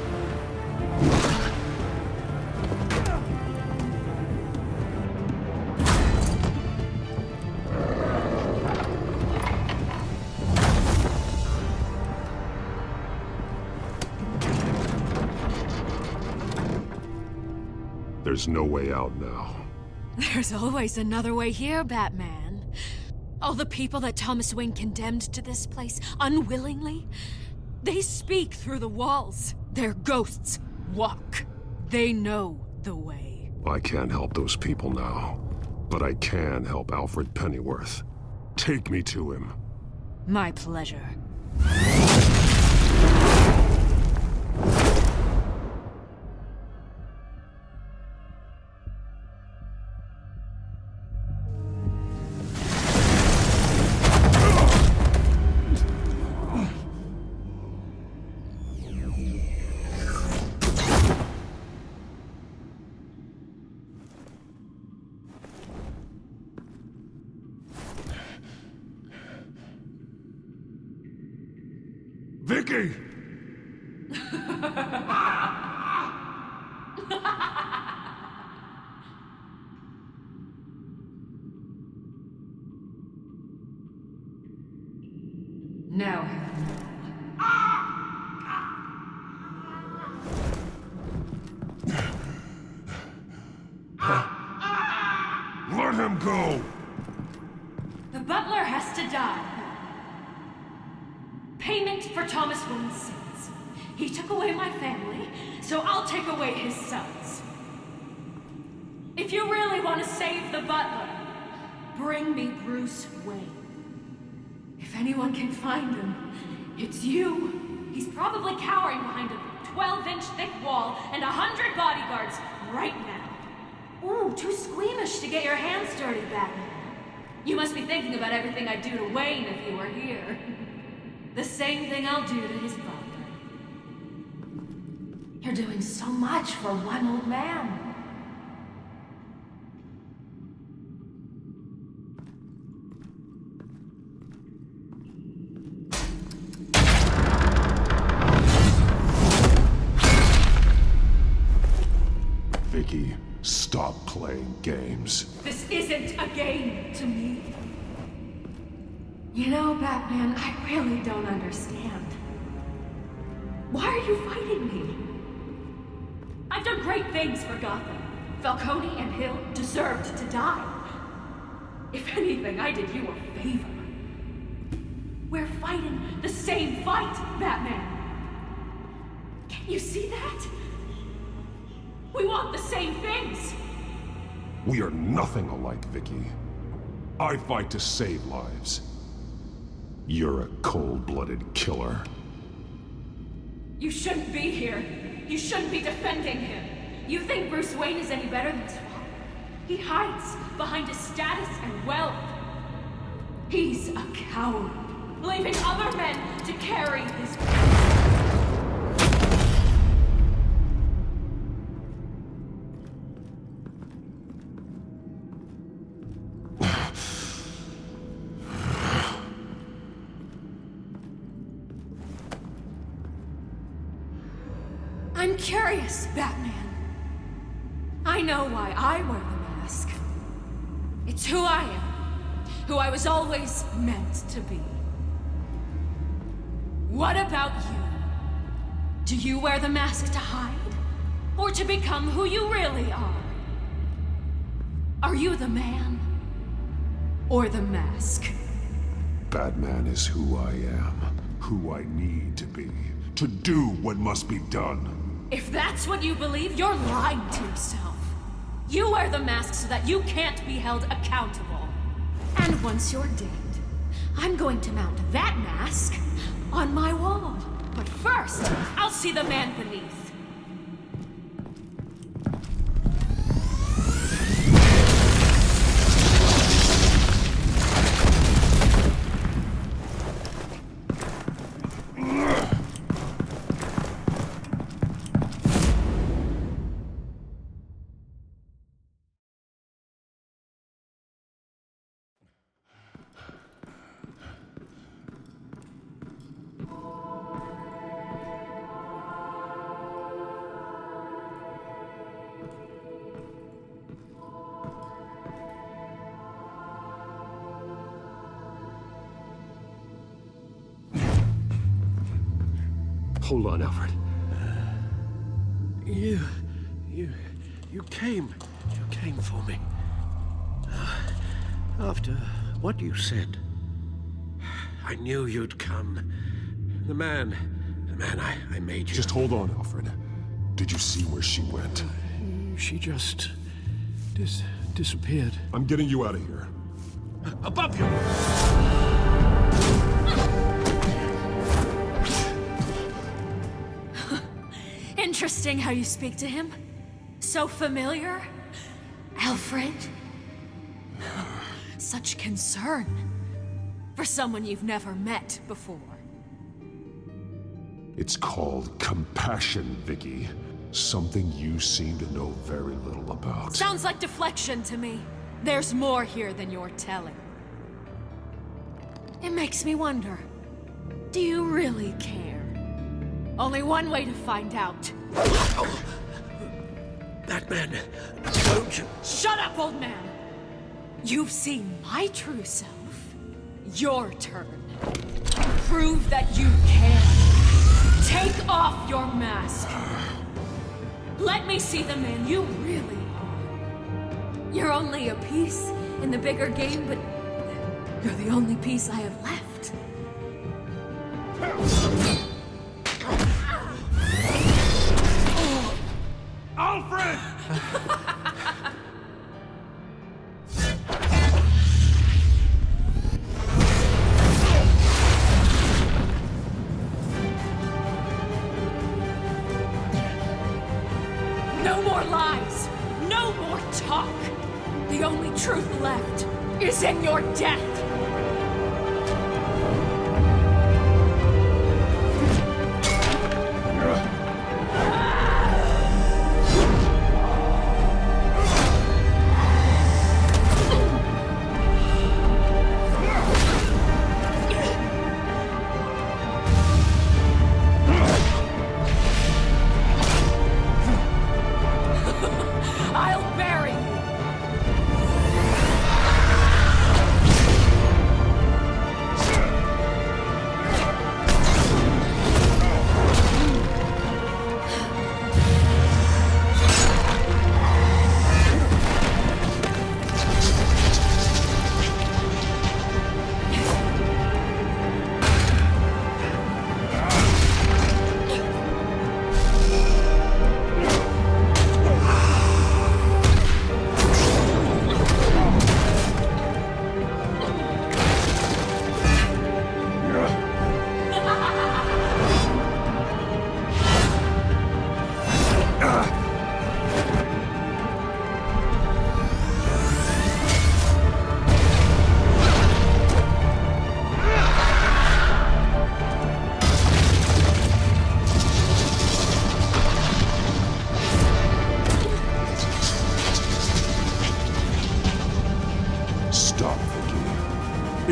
There's no way out now. There's always another way here, Batman. All the people that Thomas Wayne condemned to this place unwillingly, they speak through the walls. Their ghosts walk. They know the way. I can't help those people now, but I can help Alfred Pennyworth. Take me to him. My pleasure. Vicky! Now, Let him go! the butler has to die. Payment for Thomas Wayne's sins. He took away my family, so I'll take away his sons. If you really want to save the butler, bring me Bruce Wayne. If anyone can find him, it's you. He's probably cowering behind a 12-inch thick wall and 100 bodyguards right now. Ooh, too squeamish to get your hands dirty, Batman. You must be thinking about everything I'd do to Wayne if you were here. The same thing I'll do to his butler. You're doing so much for one old man. Vicky, stop playing games. This isn't a game to me. You know, Batman, I really don't understand. Why are you fighting me? I've done great things for Gotham. Falcone and Hill deserved to die. If anything, I did you a favor. We're fighting the same fight, Batman. Can you see that? We want the same things. We are nothing alike, Vicky. I fight to save lives. You're a cold-blooded killer. You shouldn't be here. You shouldn't be defending him. You think Bruce Wayne is any better than his father? He hides behind his status and wealth. He's a coward, leaving other men to carry his I'm curious, Batman. I know why I wear the mask. It's who I am. Who I was always meant to be. What about you? Do you wear the mask to hide? Or to become who you really are? Are you the man? Or the mask? Batman is who I am. Who I need to be. To do what must be done. If that's what you believe, you're lying to yourself. You wear the mask so that you can't be held accountable. And once you're dead, I'm going to mount that mask on my wall. But first, I'll see the man beneath. Hold on, Alfred. You came for me. After what you said, I knew you'd come. The man I made you. Just hold on, Alfred. Did you see where she went? She just disappeared. I'm getting you out of here. Above you! Interesting how you speak to him. So familiar. Alfred. Such concern. For someone you've never met before. It's called compassion, Vicky. Something you seem to know very little about. Sounds like deflection to me. There's more here than you're telling. It makes me wonder. Do you really care? Only one way to find out. Batman, don't you... Shut up, old man! You've seen my true self. Your turn. Prove that you can. Take off your mask. Let me see the man you really are. You're only a piece in the bigger game, but you're the only piece I have left. Alfred! No more lies! No more talk! The only truth left is in your death! I'll bury you!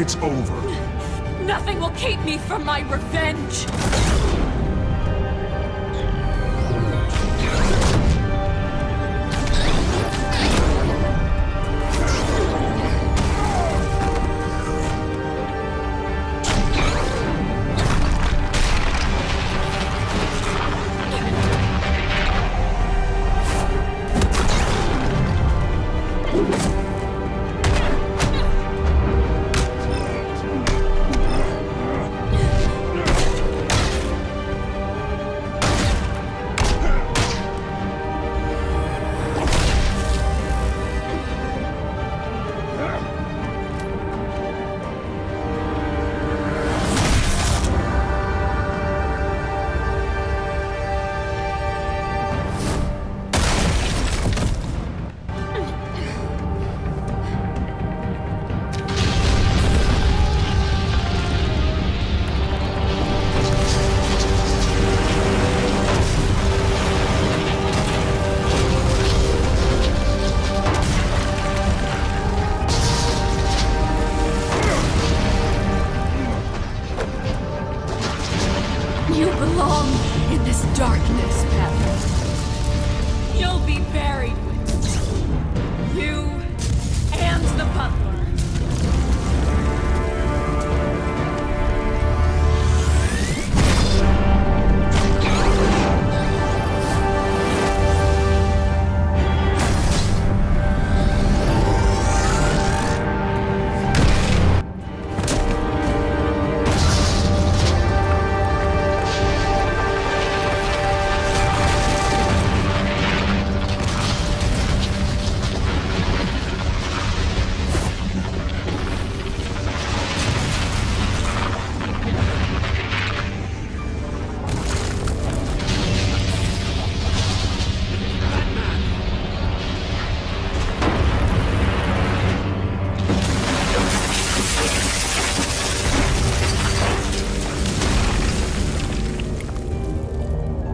It's over. Nothing will keep me from my revenge! You belong in this darkness, Pep. You'll be buried with it. You and the butler.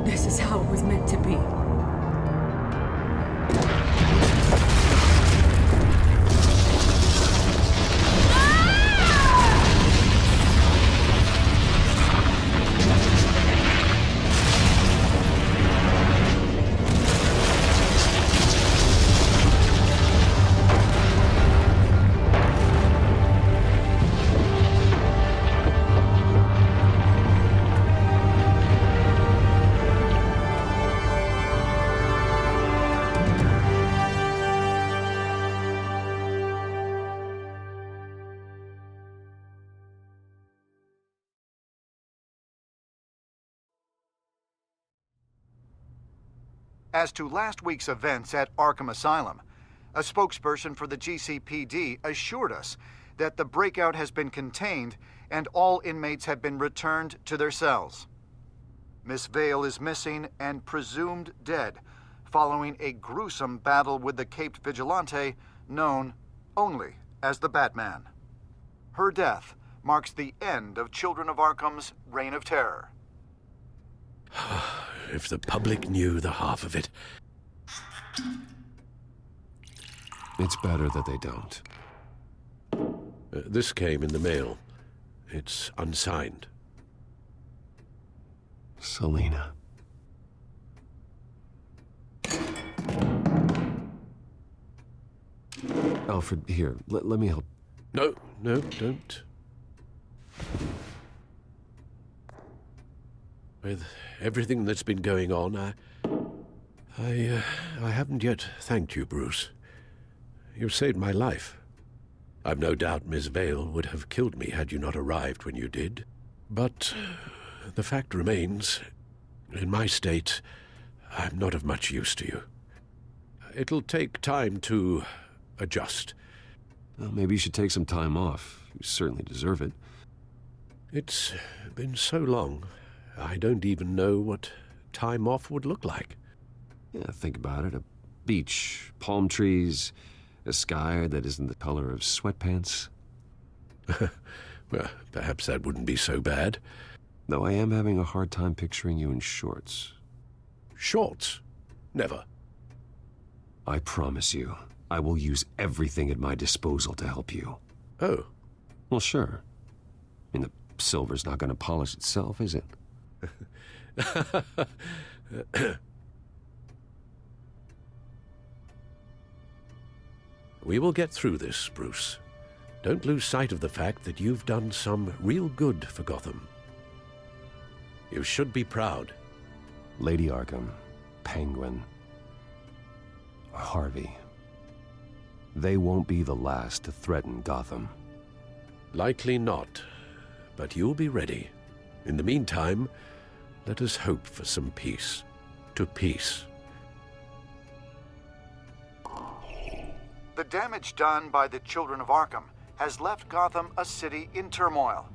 This is how it was meant to be. As to last week's events at Arkham Asylum, a spokesperson for the GCPD assured us that the breakout has been contained and all inmates have been returned to their cells. Miss Vale is missing and presumed dead following a gruesome battle with the caped vigilante known only as the Batman. Her death marks the end of Children of Arkham's reign of terror. If the public knew the half of it. It's better that they don't. This came in the mail. It's unsigned. Selena. Alfred, here, let me help. No, don't. With everything that's been going on, I haven't yet thanked you, Bruce. You've saved my life. I've no doubt Miss Vale would have killed me had you not arrived when you did. But the fact remains, in my state, I'm not of much use to you. It'll take time to adjust. Well, maybe you should take some time off. You certainly deserve it. It's been so long, I don't even know what time off would look like. Yeah, think about it. A beach, palm trees, a sky that isn't the color of sweatpants. Well, perhaps that wouldn't be so bad. Though I am having a hard time picturing you in shorts. Shorts? Never. I promise you, I will use everything at my disposal to help you. Oh, Well, sure. I mean, the silver's not going to polish itself, is it? We will get through this, Bruce. Don't lose sight of the fact that you've done some real good for Gotham. You should be proud. Lady Arkham, Penguin, Harvey. They won't be the last to threaten Gotham. Likely not, but you'll be ready. In the meantime, let us hope for some peace. To peace. The damage done by the children of Arkham has left Gotham a city in turmoil.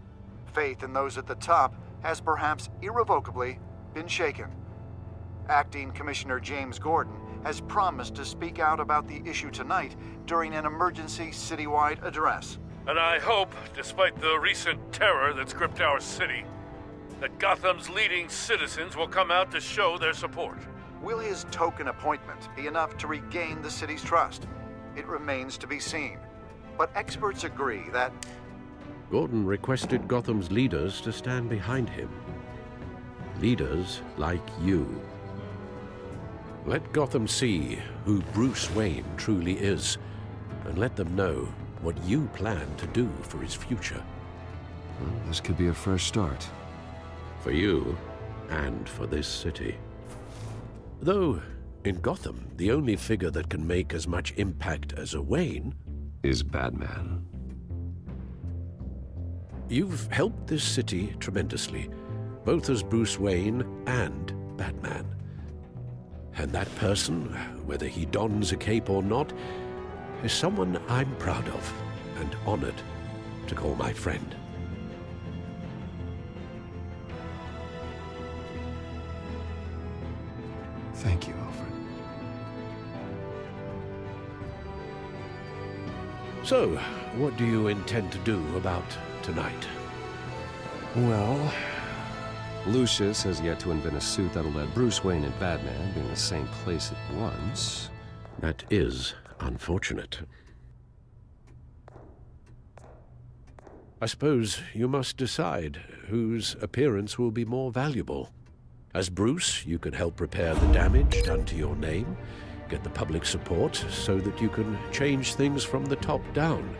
Faith in those at the top has perhaps irrevocably been shaken. Acting Commissioner James Gordon has promised to speak out about the issue tonight during an emergency citywide address. And I hope, despite the recent terror that's gripped our city, that Gotham's leading citizens will come out to show their support. Will his token appointment be enough to regain the city's trust? It remains to be seen. But experts agree that Gordon requested Gotham's leaders to stand behind him. Leaders like you. Let Gotham see who Bruce Wayne truly is, and let them know what you plan to do for his future. Well, this could be a fresh start. For you, and for this city. Though, in Gotham, the only figure that can make as much impact as a Wayne is Batman. You've helped this city tremendously, both as Bruce Wayne and Batman. And that person, whether he dons a cape or not, is someone I'm proud of and honored to call my friend. Thank you, Alfred. So, what do you intend to do about tonight? Well, Lucius has yet to invent a suit that'll let Bruce Wayne and Batman be in the same place at once. That is unfortunate. I suppose you must decide whose appearance will be more valuable. As Bruce, you can help repair the damage done to your name, get the public support so that you can change things from the top down.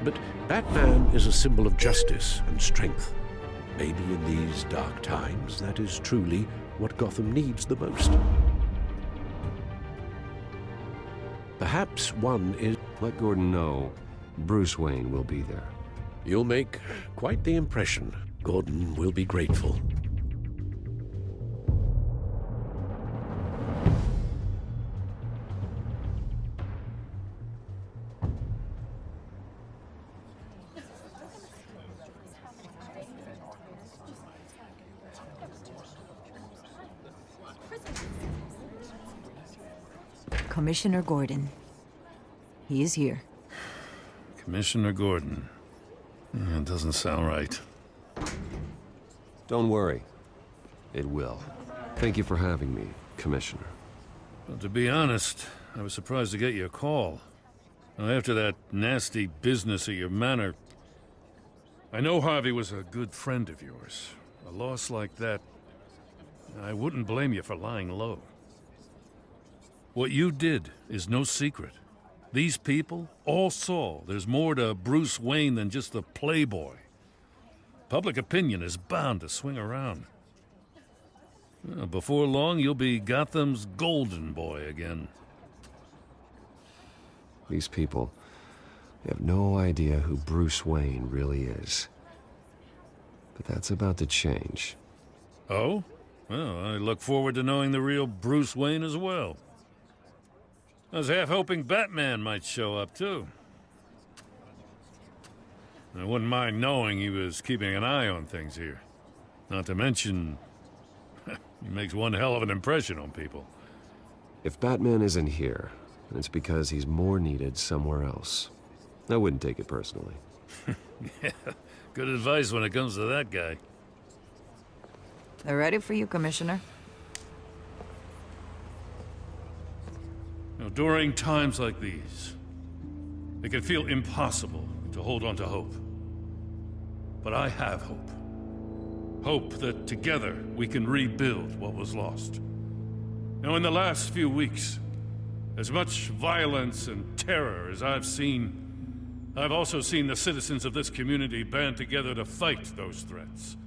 But Batman is a symbol of justice and strength. Maybe in these dark times, that is truly what Gotham needs the most. Perhaps one is... Let Gordon know Bruce Wayne will be there. You'll make quite the impression. Gordon will be grateful. Commissioner Gordon. He is here. Commissioner Gordon. Yeah, it doesn't sound right. Don't worry. It will. Thank you for having me, Commissioner. Well, to be honest, I was surprised to get your call. Now, after that nasty business at your manor, I know Harvey was a good friend of yours. A loss like that, I wouldn't blame you for lying low. What you did is no secret. These people all saw there's more to Bruce Wayne than just the playboy. Public opinion is bound to swing around. Well, before long, you'll be Gotham's golden boy again. These people have no idea who Bruce Wayne really is. But that's about to change. Oh? Well, I look forward to knowing the real Bruce Wayne as well. I was half hoping Batman might show up, too. I wouldn't mind knowing he was keeping an eye on things here. Not to mention, he makes one hell of an impression on people. If Batman isn't here, then it's because he's more needed somewhere else. I wouldn't take it personally. Yeah, good advice when it comes to that guy. They're ready for you, Commissioner. You know, during times like these, it can feel impossible to hold on to hope. But I have hope. Hope that together we can rebuild what was lost. Now, in the last few weeks, as much violence and terror as I've seen, I've also seen the citizens of this community band together to fight those threats.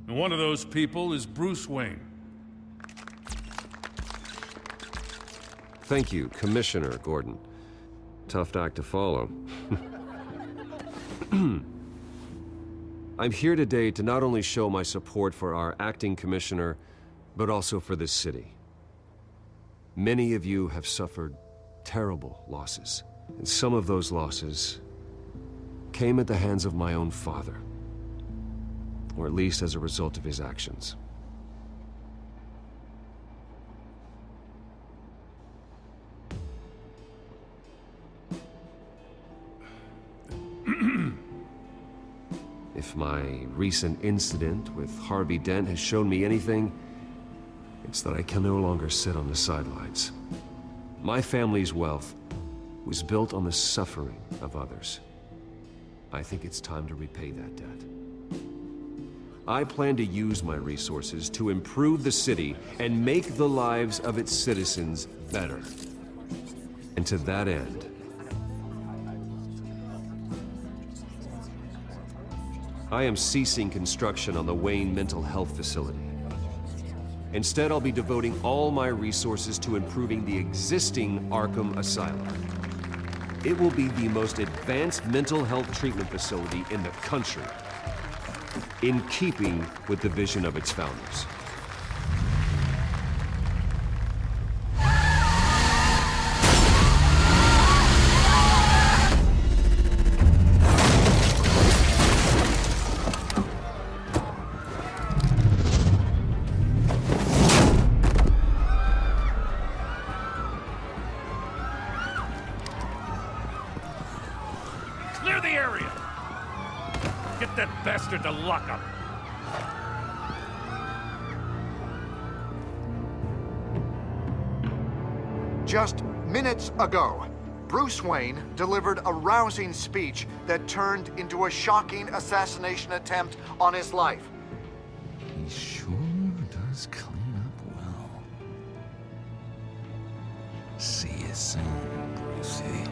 And one of those people is Bruce Wayne. Thank you, Commissioner Gordon. Tough act to follow. I'm here today to not only show my support for our acting commissioner, but also for this city. Many of you have suffered terrible losses, and some of those losses came at the hands of my own father, or at least as a result of his actions. If my recent incident with Harvey Dent has shown me anything, it's that I can no longer sit on the sidelines. My family's wealth was built on the suffering of others. I think it's time to repay that debt. I plan to use my resources to improve the city and make the lives of its citizens better. And to that end, I am ceasing construction on the Wayne Mental Health Facility. Instead, I'll be devoting all my resources to improving the existing Arkham Asylum. It will be the most advanced mental health treatment facility in the country, in keeping with the vision of its founders. Clear the area! Get that bastard to lock up! Just minutes ago, Bruce Wayne delivered a rousing speech that turned into a shocking assassination attempt on his life. He sure does clean up well. See you soon, Brucey.